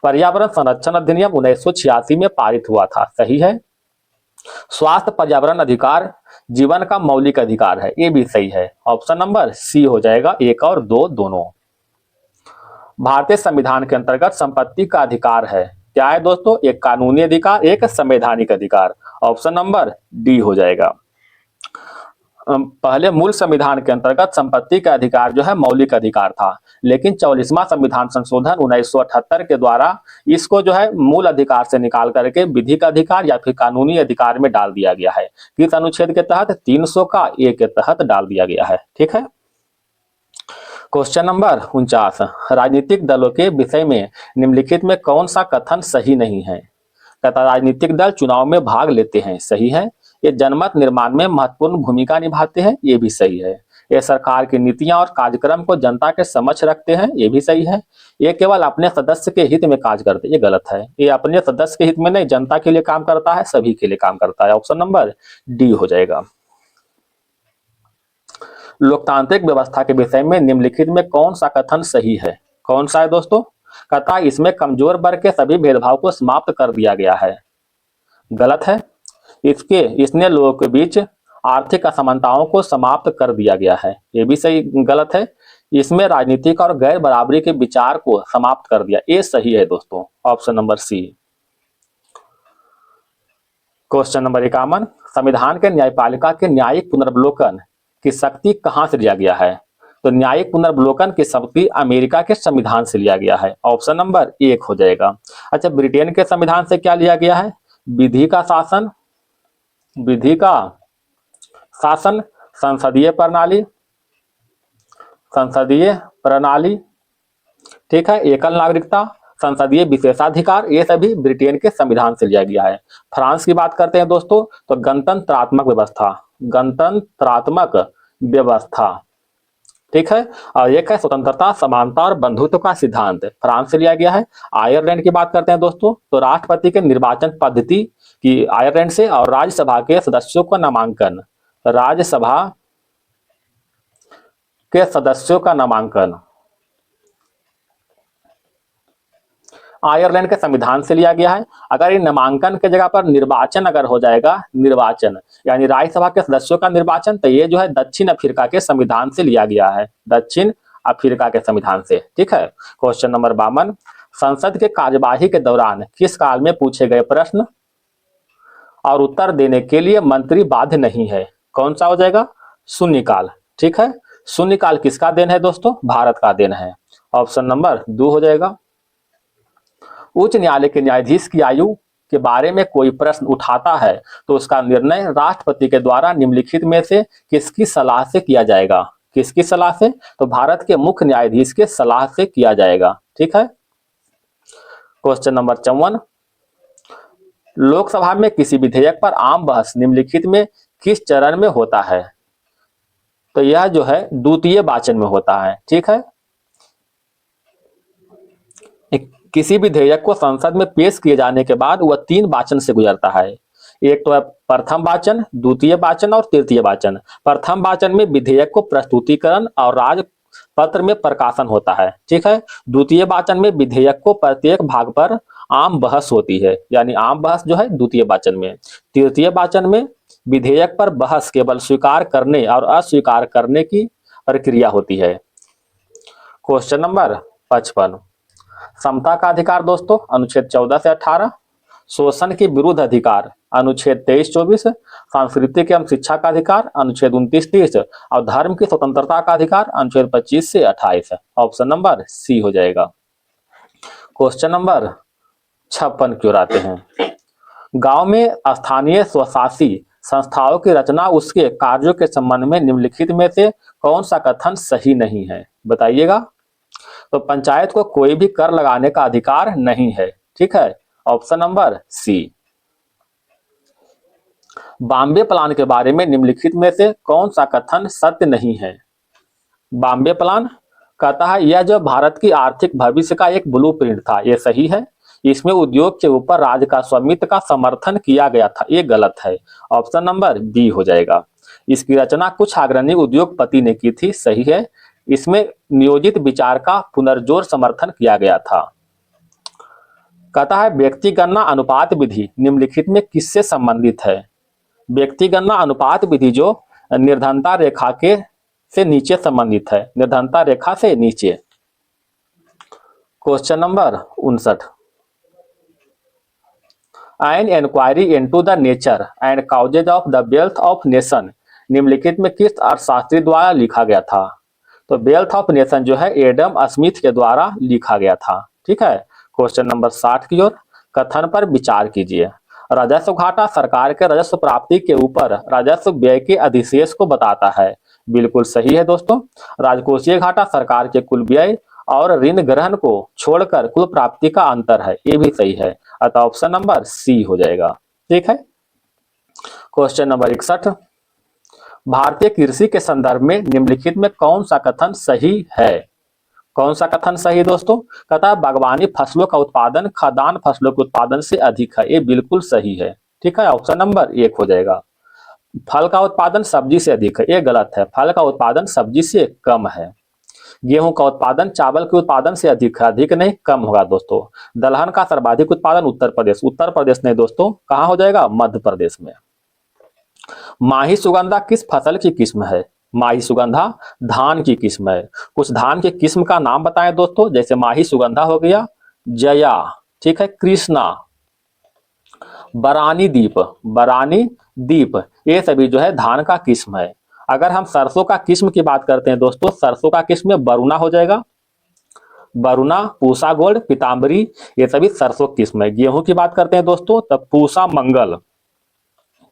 पर्यावरण संरक्षण अधिनियम 1986 में पारित हुआ था, सही है। स्वास्थ्य पर्यावरण अधिकार जीवन का मौलिक अधिकार है, ये भी सही है। ऑप्शन नंबर सी हो जाएगा, 1 और 2 दोनों। भारतीय संविधान के अंतर्गत संपत्ति का अधिकार है, क्या है दोस्तों? एक कानूनी अधिकार, एक संवैधानिक अधिकार। ऑप्शन नंबर डी हो जाएगा। पहले मूल संविधान के अंतर्गत संपत्ति का अधिकार जो है मौलिक अधिकार था, लेकिन 44वां संविधान संशोधन 1978 के द्वारा इसको जो है मूल अधिकार से निकाल करके विधिक अधिकार या फिर कानूनी अधिकार में डाल दिया गया है। किस अनुच्छेद के तहत? 300 का ए के तहत डाल दिया गया है। ठीक है। क्वेश्चन नंबर 49, राजनीतिक दलों के विषय में निम्नलिखित में कौन सा कथन सही नहीं है? कहता राजनीतिक दल चुनाव में भाग लेते हैं, सही है। ये जनमत निर्माण में महत्वपूर्ण भूमिका निभाते हैं, ये भी सही है। ये सरकार की नीतियां और कार्यक्रम को जनता के समक्ष रखते हैं, ये भी सही है। ये केवल अपने सदस्य के हित में कार्य करते हैं, ये गलत है। ये अपने सदस्य के हित में नहीं, जनता के लिए काम करता है, सभी के लिए काम करता है। ऑप्शन नंबर डी हो जाएगा। लोकतांत्रिक व्यवस्था के विषय में निम्नलिखित में कौन सा कथन सही है? कौन सा है दोस्तों? कहता है इसमें कमजोर वर्ग के सभी भेदभाव को समाप्त कर दिया गया है, गलत है। इसने लोगों के बीच आर्थिक असमानताओं को समाप्त कर दिया गया है, ये भी सही गलत है। इसमें राजनीतिक और गैर बराबरी के विचार को समाप्त कर दिया, ये सही है दोस्तों। Option number C. Question number 51, संविधान के न्यायपालिका के न्यायिक पुनर्वलोकन की शक्ति कहां से लिया गया है? तो न्यायिक पुनर्वलोकन की शक्ति अमेरिका के संविधान से लिया गया है। ऑप्शन नंबर 1 हो जाएगा। अच्छा, ब्रिटेन के संविधान से क्या लिया गया है? विधि का शासन, संसदीय प्रणाली, ठीक है, एकल नागरिकता, संसदीय विशेषाधिकार, ये सभी ब्रिटेन के संविधान से लिया गया है। फ्रांस की बात करते हैं दोस्तों, तो गणतंत्रात्मक व्यवस्था, ठीक है। और एक है स्वतंत्रता, समानता और बंधुत्व का सिद्धांत, फ्रांस से लिया गया है। आयरलैंड की बात करते हैं दोस्तों, तो राष्ट्रपति के निर्वाचन पद्धति की आयरलैंड से, और राज्यसभा के सदस्यों का नामांकन, आयरलैंड के संविधान से लिया गया है। अगर ये नामांकन के जगह पर निर्वाचन अगर हो जाएगा, निर्वाचन यानी राज्यसभा के सदस्यों का निर्वाचन, तो ये जो है दक्षिण अफ्रीका के संविधान से लिया गया है, दक्षिण अफ्रीका के संविधान से, ठीक है। क्वेश्चन नंबर 52, संसद के कार्यवाही के दौरान किस काल में पूछे गए प्रश्न और उत्तर देने के लिए मंत्री बाध्य नहीं है? कौन सा हो जाएगा? शून्यकाल, ठीक है। शून्यकाल किसका देन है दोस्तों? भारत का देन है। ऑप्शन नंबर 2 हो जाएगा। उच्च न्यायालय के न्यायाधीश की आयु के बारे में कोई प्रश्न उठाता है तो उसका निर्णय राष्ट्रपति के द्वारा निम्नलिखित में से किसकी सलाह से किया जाएगा? किसकी सलाह से? तो भारत के मुख्य न्यायाधीश के सलाह से किया जाएगा, ठीक है। क्वेश्चन नंबर 54, लोकसभा में किसी विधेयक पर आम बहस निम्नलिखित में किस चरण में होता है? तो यह जो है द्वितीय वाचन में होता है, ठीक है। किसी भी विधेयक को संसद में पेश किए जाने के बाद वह 3 वाचन से गुजरता है। एक तो है प्रथम वाचन, द्वितीय वाचन और तृतीय वाचन। प्रथम वाचन में विधेयक को प्रस्तुतिकरण और राजपत्र में प्रकाशन होता है, ठीक है। द्वितीय वाचन में विधेयक को प्रत्येक भाग पर आम बहस होती है, यानी आम बहस जो है द्वितीय वाचन में। तृतीय वाचन में विधेयक पर बहस केवल स्वीकार करने और अस्वीकार करने की प्रक्रिया होती है। क्वेश्चन नंबर 55, समता का अधिकार दोस्तों, अनुच्छेद 14 से 18, शोषण के विरुद्ध अधिकार, अनुच्छेद 23-24, सांस्कृतिक एवं शिक्षा का अधिकार, अनुच्छेद 29-30, और धर्म की स्वतंत्रता का अधिकार, अनुच्छेद 25 से 28। ऑप्शन नंबर सी हो जाएगा। क्वेश्चन नंबर 56 की ओर आते हैं। गांव में स्थानीय स्वशासी संस्थाओं की रचना उसके कार्यों के संबंध में निम्नलिखित में से कौन सा कथन सही नहीं है? बताइएगा। तो पंचायत को कोई भी कर लगाने का अधिकार नहीं है, ठीक है। Option number C. Bombay plan के बारे में निम्नलिखित में से कौन सा कथन सत्य नहीं है? बॉम्बे प्लान कहता है यह जो भारत की आर्थिक भविष्य का एक ब्लूप्रिंट था, यह सही है। इसमें उद्योग के ऊपर राज्य का स्वामित्व का समर्थन किया गया था, ये गलत है। ऑप्शन नंबर बी हो जाएगा। इसकी रचना कुछ अग्रणी उद्योगपति ने की थी, सही है। इसमें नियोजित विचार का पुनर्जोर समर्थन किया गया था। कहता है व्यक्ति गणना अनुपात विधि निम्नलिखित में किससे संबंधित है? व्यक्ति गणना अनुपात विधि जो निर्धनता रेखा के से नीचे संबंधित है, निर्धनता रेखा से नीचे। Question number 59, an inquiry into the nature and causes of the wealth of nation निम्नलिखित में किस अर्थशास्त्री द्वारा लिखा गया था? तो वेल्थ ऑफ नेशन जो है एडम स्मिथ के द्वारा लिखा गया था। ठीक है, क्वेश्चन नंबर 60 की ओर, कथन पर विचार कीजिए। राजस्व घाटा सरकार के राजस्व प्राप्ति के ऊपर राजस्व व्यय के अधिशेष को बताता है। बिल्कुल सही है दोस्तों। राजकोषीय घाटा सरकार के कुल व्यय और ऋण ग्रहण को छोड़कर कुल प्राप्ति का अंतर है, ये भी सही है। अतः ऑप्शन नंबर सी हो जाएगा। ठीक है, क्वेश्चन नंबर 61, भारतीय कृषि के संदर्भ में निम्नलिखित में कौन सा कथन सही है? कौन सा कथन सही है दोस्तों? कहता है बागवानी फसलों का उत्पादन खाद्यान्न फसलों के उत्पादन से अधिक है, ये बिल्कुल सही है। ठीक है, ऑप्शन नंबर 1 हो जाएगा। फल का उत्पादन सब्जी से अधिक है, ये गलत है। फल का उत्पादन सब्जी से कम है। गेहूं का उत्पादन चावल के उत्पादन से अधिक है, अधिक नहीं कम होगा दोस्तों। दलहन का सर्वाधिक उत्पादन उत्तर प्रदेश, उत्तर प्रदेश नहीं दोस्तों, कहां हो जाएगा? मध्य प्रदेश में। माही सुगंधा किस फसल की किस्म है? माही सुगंधा धान की किस्म है। कुछ धान की किस्म का नाम बताएं दोस्तों, जैसे माही सुगंधा हो गया, जया, ठीक है, कृष्णा, बरानी दीप, बरानी दीप, ये सभी जो है धान का किस्म है। अगर हम सरसों का किस्म की बात करते हैं दोस्तों, सरसों का किस्म में वरुणा हो जाएगा, वरुणा, पूसा गोल्ड, पीताम्बरी, ये सभी सरसों किस्म है। गेहूं की बात करते हैं दोस्तों, तब पूसा मंगल,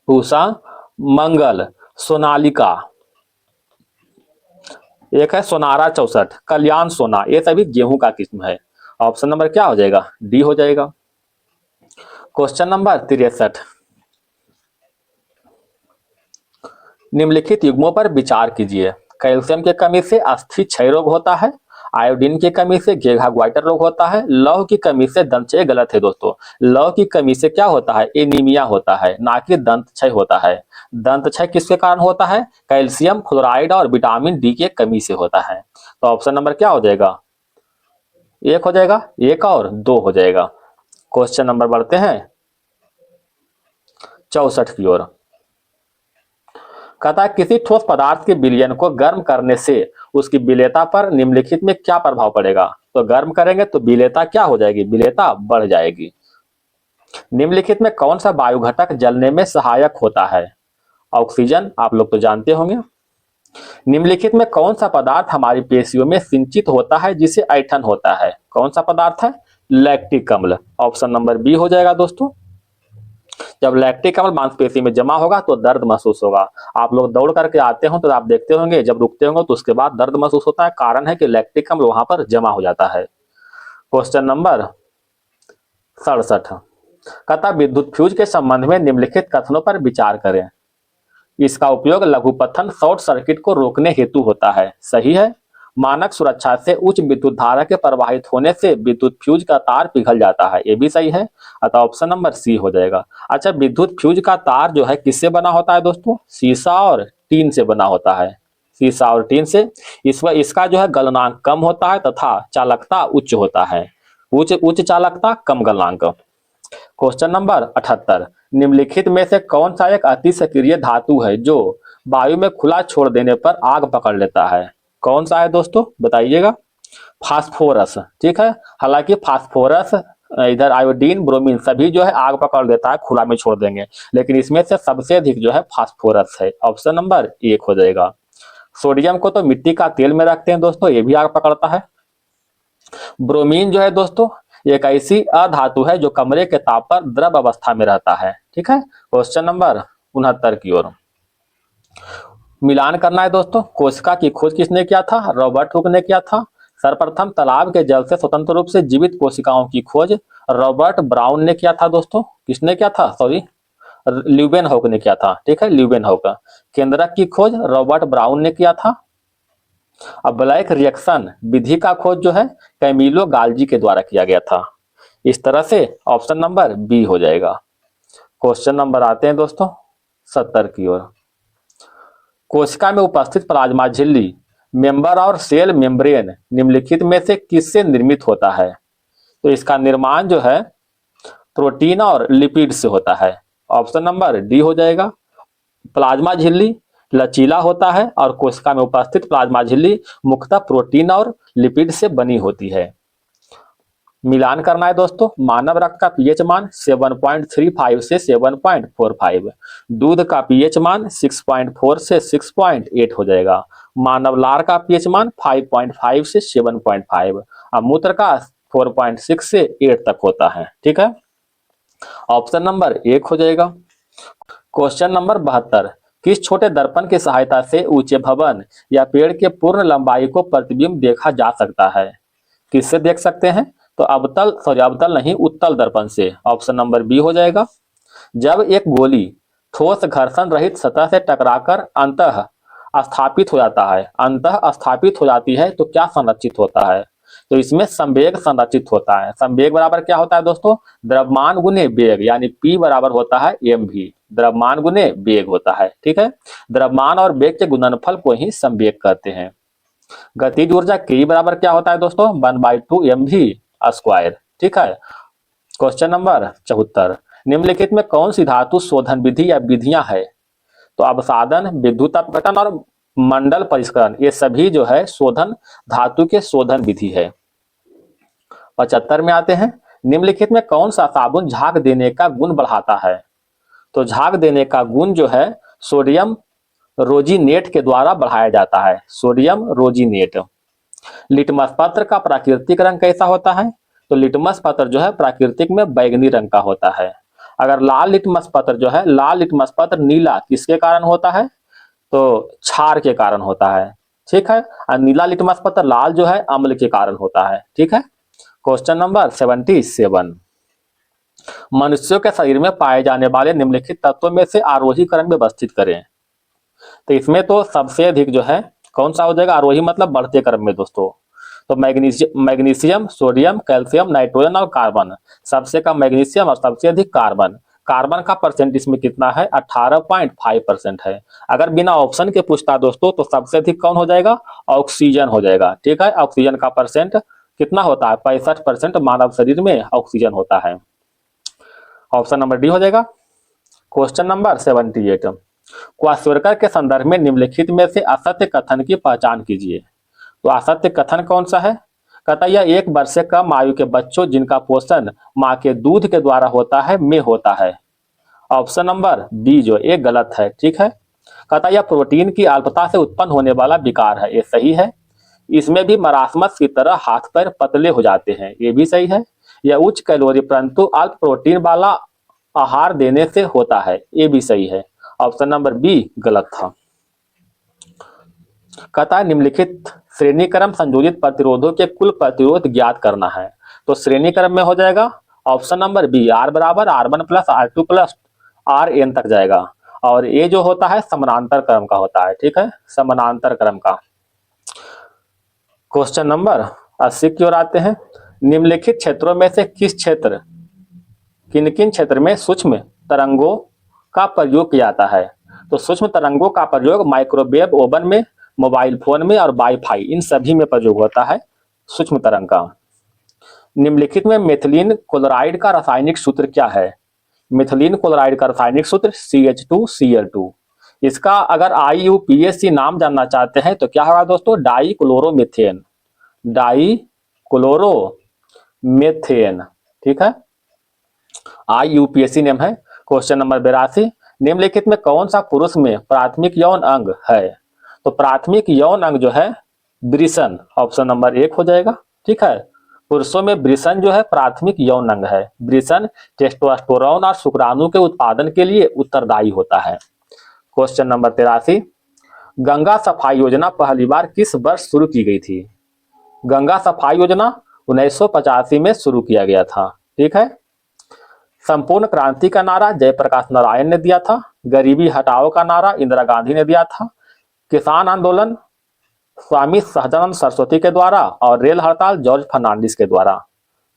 पूसा मंगल, सोनालिका, एक है सोनारा 64, कल्याण सोना, ये सभी गेहूं का किस्म है। ऑप्शन नंबर क्या हो जाएगा? डी हो जाएगा। क्वेश्चन नंबर 63, निम्नलिखित युग्मों पर विचार कीजिए। कैल्शियम की कमी से अस्थि क्षय रोग होता है, आयोडीन की कमी से घेघा ग्वाइटर रोग होता है, लौह की कमी से दंत क्षय, गलत है दोस्तों। लौह की कमी से क्या होता है? एनीमिया होता है, ना कि दंत क्षय होता है। दंत क्षय किसके कारण होता है? कैल्शियम फ्लोराइड और विटामिन डी की कमी से होता है। तो ऑप्शन नंबर क्या हो जाएगा? 1 हो जाएगा, 1 और 2 हो जाएगा। क्वेश्चन नंबर बढ़ते हैं 64 की ओर। कहता है किसी ठोस पदार्थ के विलयन को गर्म करने से उसकी विलेयता पर निम्नलिखित में क्या प्रभाव पड़ेगा? तो गर्म करेंगे तो विलेयता क्या हो जाएगी? विलेयता बढ़ जाएगी। निम्नलिखित में कौन सा वायु घटक जलने में सहायक होता है? ऑक्सीजन, आप लोग तो जानते होंगे। निम्नलिखित में कौन सा पदार्थ हमारी पेशियों में सिंचित होता है जिसे ऐठन होता है? कौन सा पदार्थ है? लैक्टिक अम्ल, ऑप्शन नंबर बी हो जाएगा दोस्तों। जब लैक्टिक अम्ल मांसपेशी में जमा होगा तो दर्द महसूस होगा। आप लोग दौड़ करके आते हो तो आप देखते होंगे जब रुकते होंगे तो उसके बाद दर्द महसूस होता है, कारण है कि लैक्टिक अम्ल वहां पर जमा हो जाता है। क्वेश्चन नंबर 67, कहता विद्युत फ्यूज के संबंध में निम्नलिखित कथनों पर विचार करें। इसका उपयोग लघुपथन शॉर्ट सर्किट को रोकने हेतु होता है, सही है। मानक सुरक्षा से उच्च विद्युत धारा के प्रवाहित होने से विद्युत फ्यूज का तार पिघल जाता है, ये भी सही है। अतः ऑप्शन नंबर सी हो जाएगा। अच्छा, विद्युत फ्यूज का तार जो है किससे बना होता है दोस्तों? शीशा और टीन से बना होता है, शीशा और टीन से। इसका जो है गलनांक कम होता है तथा चालकता उच्च होता है, उच्च चालकता कम गलनांक। क्वेश्चन नंबर 78, निम्नलिखित में से कौन सा एक अति सक्रिय धातु है जो वायु में खुला छोड़ देने पर आग पकड़ लेता है? कौन सा है दोस्तों, बताइएगा। फास्फोरस, ठीक है। हालांकि फास्फोरस, इधर आयोडीन, ब्रोमीन सभी जो है आग पकड़ लेता है, खुला में छोड़ देंगे, लेकिन इसमें से सबसे अधिक जो है फास्फोरस है। ऑप्शन नंबर 1 हो जाएगा। सोडियम को तो मिट्टी का तेल में रखते हैं दोस्तों, ये भी आग पकड़ता है। ब्रोमीन जो है दोस्तों एक ऐसी अधातु है जो कमरे के ताप पर द्रव अवस्था में रहता है। ठीक है, क्वेश्चन नंबर 69 की ओर मिलान करना है दोस्तों। कोशिका की खोज किसने किया था? रॉबर्ट हुक ने किया था। सर्वप्रथम तालाब के जल से स्वतंत्र रूप से जीवित कोशिकाओं की खोज रॉबर्ट ब्राउन ने किया था दोस्तों। किसने किया था? सॉरी, ल्यूवेनहॉक ने किया था। ठीक है, ल्यूवेनहॉक। केंद्रक की खोज रॉबर्ट ब्राउन ने किया था। अब ब्लैक रिएक्शन विधि का खोज जो है कैमिलो गाल्जी के द्वारा किया गया था। इस तरह से ऑप्शन नंबर बी हो जाएगा। क्वेश्चन नंबर आते हैं दोस्तों 70 की ओर। कोशिका में उपस्थित प्लाज्मा झिल्ली, मेंबर और सेल मेम्ब्रेन निम्नलिखित में से किससे निर्मित होता है? तो इसका निर्माण जो है प्रोटीन और लिपिड से होता है। ऑप्शन नंबर डी हो जाएगा। प्लाज्मा झिल्ली लचीला होता है और कोशिका में उपस्थित प्लाज्मा झिल्ली मुख्यतः प्रोटीन और लिपिड से बनी होती है। मिलान करना है दोस्तों। मानव रक्त का पीएच मान 7.35 से 7.45, दूध का पीएच मान 6.4 से 6.8 हो जाएगा। मानव लार का पीएच मान 5.5 से 7.5 और मूत्र का 4.6 से 8 तक होता है। ठीक है, ऑप्शन नंबर 1 हो जाएगा। क्वेश्चन नंबर 72, किस छोटे दर्पण की सहायता से ऊंचे भवन या पेड़ के पूर्ण लंबाई को प्रतिबिंब देखा जा सकता है? किससे देख सकते हैं? तो अवतल नहीं, उत्तल दर्पण से। ऑप्शन नंबर बी हो जाएगा। जब एक गोली ठोस घर्षण रहित सतह से टकराकर अंतः स्थापित हो जाता है, अंतः स्थापित हो जाती है, तो क्या संरक्षित होता है? तो इसमें संवेग संरक्षित होता है। संवेग बराबर क्या होता है दोस्तों? द्रव्यमान गुने वेग, यानी P बराबर होता है mv। द्रव्यमान गुने वेग होता है। ठीक है, द्रव्यमान और वेग के गुणनफल को ही संवेग कहते हैं। गतिज ऊर्जा K बराबर क्या होता है दोस्तों? 1/2 mv²। ठीक है, क्वेश्चन नंबर 74, निम्नलिखित में कौन सी धातु शोधन विधि या विधियां है? तो अवसादन, विद्युत अपघटन और मंडल परिष्करण, ये सभी जो है शोधन धातु के शोधन विधि है। 75 में आते हैं, निम्नलिखित में कौन सा साबुन झाग देने का गुण बढ़ाता है? तो झाग देने का गुण जो है सोडियम रोजीनेट के द्वारा बढ़ाया जाता है। सोडियम रोजीनेट। लिटमस पत्र का प्राकृतिक रंग कैसा होता है? तो लिटमस पत्र जो है प्राकृतिक में बैंगनी रंग का होता है। अगर लाल लिटमस पत्र जो है, लाल लिटमस पत्र नीला किसके कारण होता है? तो क्षार के कारण होता है। ठीक है, और नीला लिटमस पत्र लाल जो है अम्ल के कारण होता है। ठीक है, क्वेश्चन नंबर 77, मनुष्यों के शरीर में पाए जाने वाले निम्नलिखित तत्वों में से आरोही क्रम में व्यवस्थित करें। तो इसमें तो सबसे अधिक जो है कौन सा हो जाएगा? आरोही मतलब बढ़ते क्रम में दोस्तों। तो मैग्नीशियम, सोडियम, कैल्शियम, नाइट्रोजन और कार्बन। सबसे कम मैग्नीशियम और सबसे अधिक कार्बन। कार्बन का परसेंट इसमें कितना है? 18.5% है। अगर बिना ऑप्शन के पूछता दोस्तों तो सबसे अधिक कौन हो जाएगा? ऑक्सीजन हो जाएगा। ठीक है, ऑक्सीजन का परसेंट कितना होता है? 65% मानव शरीर में ऑक्सीजन होता है। ऑप्शन नंबर डी हो जाएगा। क्वेश्चन नंबर 78, क्वाशोरकर के संदर्भ में निम्नलिखित में से असत्य कथन की पहचान कीजिए। तो असत्य कथन कौन सा है? कहता है यह 1 वर्ष से कम आयु के बच्चों जिनका पोषण मां के दूध के द्वारा होता है में होता है। ऑप्शन नंबर बी जो ये गलत है। ठीक है, कहता यह प्रोटीन की अल्पता से उत्पन्न होने वाला विकार है, ये सही है। इसमें भी मरासमस की तरह हाथ पैर पतले हो जाते हैं, ये भी सही है। यह उच्च कैलोरी परंतु अल्प प्रोटीन वाला आहार देने से होता है, ये भी सही है। ऑप्शन नंबर बी गलत था। कहता है निम्नलिखित श्रेणी क्रम संयोजित प्रतिरोधों के कुल प्रतिरोध ज्ञात करना है। तो श्रेणी क्रम में हो जाएगा ऑप्शन नंबर बी, R बराबर R1 plus R2 plus Rn तक जाएगा। और ये जो होता है समानांतर क्रम का होता है। ठीक है, समानांतर क्रम का। क्वेश्चन नंबर 80 की ओर आते हैं, निम्नलिखित क्षेत्रों में से किन किन क्षेत्र में सूक्ष्म तरंगों का प्रयोग किया जाता है? तो सूक्ष्म तरंगों का प्रयोग माइक्रोवेव ओवन में, मोबाइल फोन में और वाईफाई, इन सभी में प्रयोग होता है सूक्ष्म तरंग का। निम्नलिखित में मेथिलीन क्लोराइड का रासायनिक सूत्र क्या है? मेथिलीन क्लोराइड का रासायनिक सूत्र CH2Cl2। इसका अगर IUPAC नाम जानना चाहते हैं तो क्या होगा दोस्तों? Dichloromethane. Dichloromethane. ठीक है, IUPAC नेम है। क्वेश्चन नंबर 82, निम्नलिखित में कौन सा पुरुष में प्राथमिक यौन अंग है? तो प्राथमिक यौन अंग जो है वृषण। ऑप्शन नंबर 1 हो जाएगा। ठीक है, पुरुषों में वृषण जो है प्राथमिक यौन अंग है। वृषण टेस्टोस्टेरोन और शुक्राणु के उत्पादन के लिए उत्तरदायी होता है। क्वेश्चन नंबर 83, गंगा सफाई योजना पहली बार किस वर्ष शुरू की गई थी? गंगा सफाई योजना 1985 में शुरू किया गया था। ठीक है, संपूर्ण क्रांति का नारा जयप्रकाश नारायण ने दिया था। गरीबी हटाओ का नारा इंदिरा गांधी ने दिया था। किसान आंदोलन स्वामी सहजानंद सरस्वती के द्वारा और रेल हड़ताल जॉर्ज फर्नांडिस के द्वारा।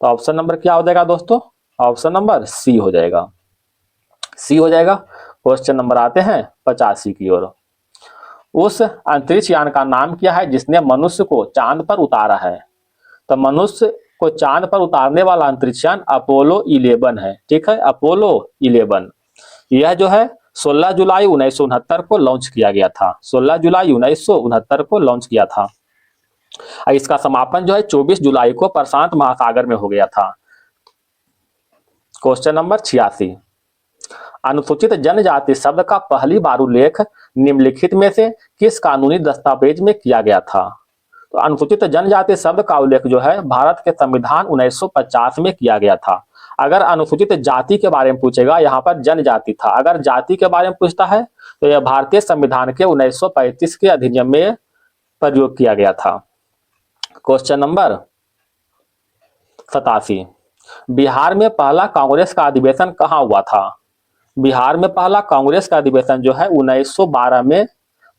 तो ऑप्शन नंबर क्या हो जाएगा दोस्तों? ऑप्शन नंबर सी हो जाएगा। सी हो जाएगा। क्वेश्चन नंबर आते हैं 85 की ओर। उस अंतरिक्ष यान का नाम क्या है जिसने मनुष्य को चांद पर उतारा है? तो मनुष्य को चांद पर उतारने वाला अंतरिक्ष यान अपोलो 11 है। ठीक है, अपोलो 11। यह जो है 16 जुलाई 1969 को लॉन्च किया गया था। 16 जुलाई 1969 को लॉन्च किया था। इसका समापन जो है 24 जुलाई को प्रशांत महासागर में हो गया था। क्वेश्चन नंबर 86, अनुसूचित जनजाति शब्द का पहली बार उल्लेख निम्नलिखित में से किस कानूनी दस्तावेज में किया गया था? तो अनुसूचित जनजाति शब्द का उल्लेख जो है भारत के संविधान 1950 में किया गया था। अगर अनुसूचित जाति के बारे में पूछेगा, यहाँ पर जनजाति था, अगर जाति के बारे में पूछता है तो यह भारतीय संविधान के 1935 के अधिनियम में प्रयोग किया गया था। क्वेश्चन नंबर 87, बिहार में पहला कांग्रेस का अधिवेशन कहाँ हुआ था? बिहार में पहला कांग्रेस का अधिवेशन जो है 1912 में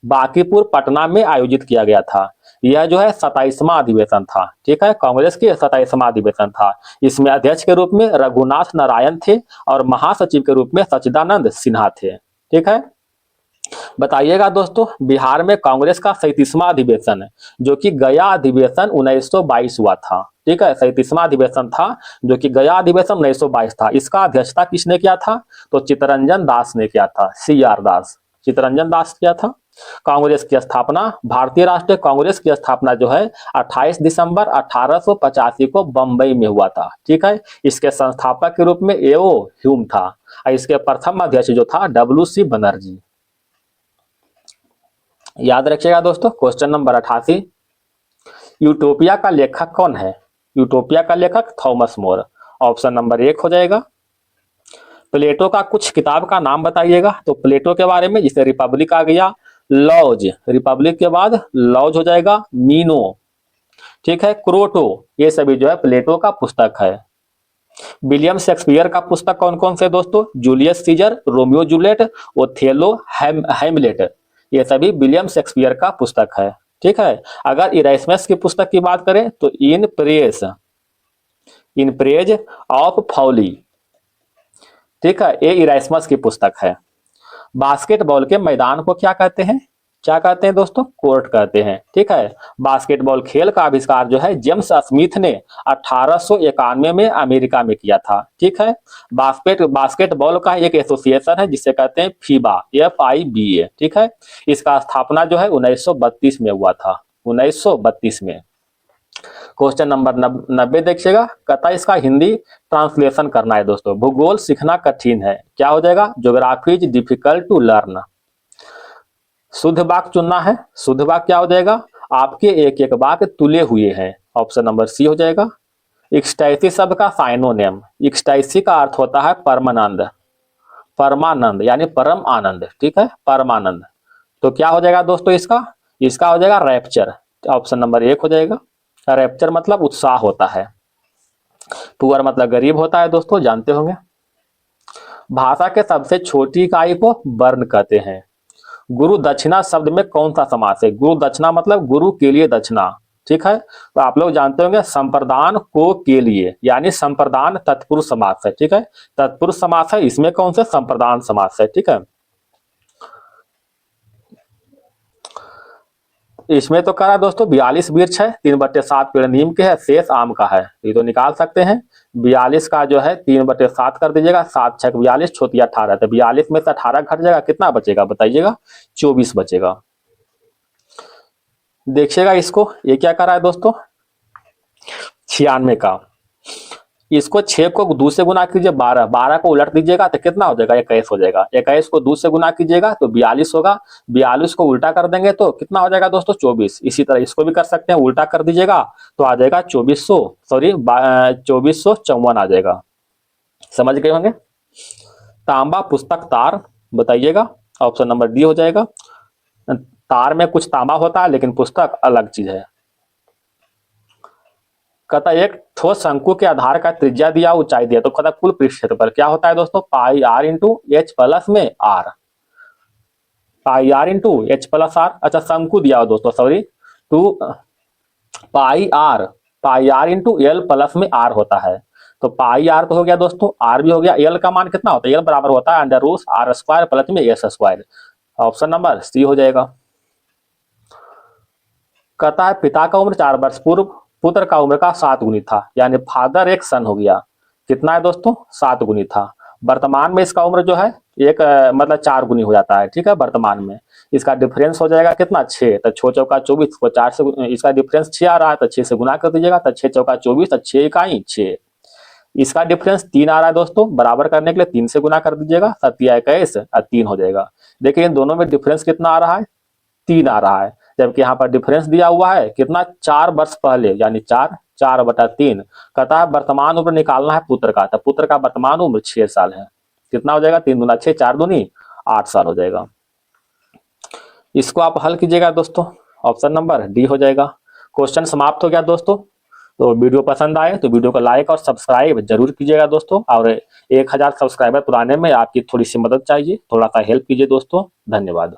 बांकीपुर पटना में आयोजित किया गया था। यह जो है 27वां अधिवेशन था। ठीक है, कांग्रेस के 27वां अधिवेशन था। इसमें अध्यक्ष के रूप में रघुनाथ नारायण थे और महासचिव के रूप में सच्चिदानंद सिन्हा थे। ठीक है, बताइएगा दोस्तों, बिहार में कांग्रेस का 37वां अधिवेशन जो कि गया अधिवेशन 1922 हुआ था। ठीक है, 37वां अधिवेशन था जो कि गया अधिवेशन 1922 था। इसका अध्यक्षता किसने किया था? तो चित्तरंजन दास ने किया था, CR दास, चित्तरंजन दास किया था। कांग्रेस की स्थापना, भारतीय राष्ट्रीय कांग्रेस की स्थापना जो है 28 दिसंबर 1885 को बंबई में हुआ था। ठीक है, इसके संस्थापक के रूप में A.O. ह्यूम था और इसके प्रथम अध्यक्ष जो था W.C. बनर्जी। याद रखिएगा दोस्तों। क्वेश्चन नंबर 88, यूटोपिया का लेखक कौन है? यूटोपिया का लेखक थॉमस मोर। ऑप्शन नंबर 1 हो जाएगा। प्लेटो का कुछ किताब का नाम बताइएगा। तो प्लेटो के बारे में, जिसे रिपब्लिक आ गया, लॉज, रिपब्लिक के बाद लॉज हो जाएगा, मीनो, ठीक है, क्रोटो, ये सभी जो है प्लेटो का पुस्तक है। विलियम शेक्सपियर का पुस्तक कौन कौन से दोस्तों? Julius Caesar, Romeo Juliet, Othello, Hamlet, ये सभी विलियम शेक्सपियर का पुस्तक है। ठीक है, अगर इरास्मस की पुस्तक की बात करें तो इन प्रेज ऑफ फॉली, ठीक है, ये इरास्मस की पुस्तक है। बास्केटबॉल के मैदान को क्या कहते हैं? क्या कहते हैं दोस्तों? कोर्ट कहते हैं। ठीक है, बास्केटबॉल खेल का आविष्कार जो है जेम्स स्मिथ ने 1891 में अमेरिका में किया था। ठीक है, बास्केटबॉल का एक एसोसिएशन है जिसे कहते हैं फीबा, FIBA। ठीक है, इसका स्थापना जो है 1932 में हुआ था, 1932 में। क्वेश्चन नंबर 90 देखिएगा, कहता है इसका हिंदी ट्रांसलेशन करना है दोस्तों। भूगोल सीखना कठिन है, क्या हो जाएगा? Geography is difficult to learn. शुद्ध वाक्य चुनना है। शुद्ध वाक्य क्या हो जाएगा? आपके एक एक वाक्य तुले हुए हैं। ऑप्शन नंबर C हो जाएगा। इक्स्टैसी शब्द का साइनोनिम, इक्स्टैसी का अर्थ होता है परमानंद, परमानंद यानी परम आनंद। ठीक है, परमानंद। तो क्या हो जाएगा दोस्तों इसका हो जाएगा रैप्चर। ऑप्शन नंबर 1 हो जाएगा। रैप्चर मतलब उत्साह होता है। पुअर मतलब गरीब होता है दोस्तों, जानते होंगे। भाषा के सबसे छोटी इकाई को वर्ण कहते हैं। गुरु दक्षिणा शब्द में कौन सा समास है? गुरु दक्षिणा मतलब गुरु के लिए दक्षिणा। ठीक है, तो आप लोग जानते होंगे संप्रदान को के लिए, यानी संप्रदान तत्पुरुष समास है। ठीक है, तत्पुरुष समास है, इसमें कौन से? संप्रदान समास है। ठीक है, इसमें तो करा दोस्तों 42 वृक्ष है, 3/7 पेड़ नीम के है, शेष आम का है। ये तो निकाल सकते हैं। 42 का जो है 3/7 कर दीजिएगा, 7 6 42, छोटी 18, तो 42 में से 18 घट जाएगा, कितना बचेगा बताइएगा? 24 बचेगा। देखिएगा इसको, ये क्या कर रहा है दोस्तों? 96 का, इसको 6 को 2 से गुना कीजिए, 12, 12 को उलट दीजिएगा तो कितना हो जाएगा? 21 हो जाएगा। 21 को 2 से गुना कीजिएगा तो 42 होगा। 42 को उल्टा कर देंगे तो कितना हो जाएगा दोस्तों? 24। इसी तरह इसको भी कर सकते हैं, उल्टा कर दीजिएगा तो आ जाएगा 2454 आ जाएगा। समझ गए होंगे। तांबा पुस्तक तार बताइएगा। ऑप्शन नंबर D हो जाएगा। तार में कुछ तांबा होता है लेकिन पुस्तक अलग चीज है। कहता एक ठोस शंकु के आधार का त्रिज्या दिया, ऊंचाई दिया, तो कहता कुल पृष्ठ क्षेत्रफल क्या होता है दोस्तों? Pi R into H plus में R, pi R into H plus R। अच्छा, शंकु दिया हो दोस्तों, sorry, 2 pi R into L plus में R होता है। तो पाई आर तो हो गया दोस्तों, R भी हो गया। L का मान कितना होता है? L बराबर होता है √R² प्लस में S²। ऑप्शन नंबर C हो जाएगा। कहता है पिता का उम्र 4 वर्ष पूर्व पुत्र का उम्र का 7 गुनी था, यानी फादर एक सन हो गया। कितना है दोस्तों? 7 गुनी था। वर्तमान में इसका उम्र जो है एक मतलब 4 गुनी हो जाता है, ठीक है, वर्तमान में। इसका डिफरेंस हो जाएगा कितना, 6। तो 6 चौका 24 को 4 से इसका डिफरेंस 6 आ रहा है, तो 6 से गुना कर दीजिएगा, तो 6 चौका 24, तो 6 इकाई 6। इसका डिफरेंस 3 आ रहा है दोस्तों, बराबर करने के लिए 3 से गुना कर दीजिएगा, 7 21 और 3 हो जाएगा। देखिए इन दोनों में डिफरेंस कितना आ रहा है, 3 आ रहा है, जबकि यहाँ पर डिफरेंस दिया हुआ है कितना, 4 वर्ष पहले, यानी 4/3। कहता है वर्तमान उम्र निकालना है पुत्र का, तो पुत्र का वर्तमान उम्र 6 साल है। कितना हो जाएगा, 3 दूना 6, 4 दूनी 8 साल हो जाएगा। इसको आप हल कीजिएगा दोस्तों, ऑप्शन नंबर डी हो जाएगा। क्वेश्चन समाप्त हो गया दोस्तों। तो वीडियो पसंद आए तो वीडियो को लाइक और सब्सक्राइब जरूर कीजिएगा दोस्तों, और 1000 सब्सक्राइबर पुराने में आपकी थोड़ी सी मदद चाहिए, थोड़ा सा हेल्प कीजिए दोस्तों। धन्यवाद।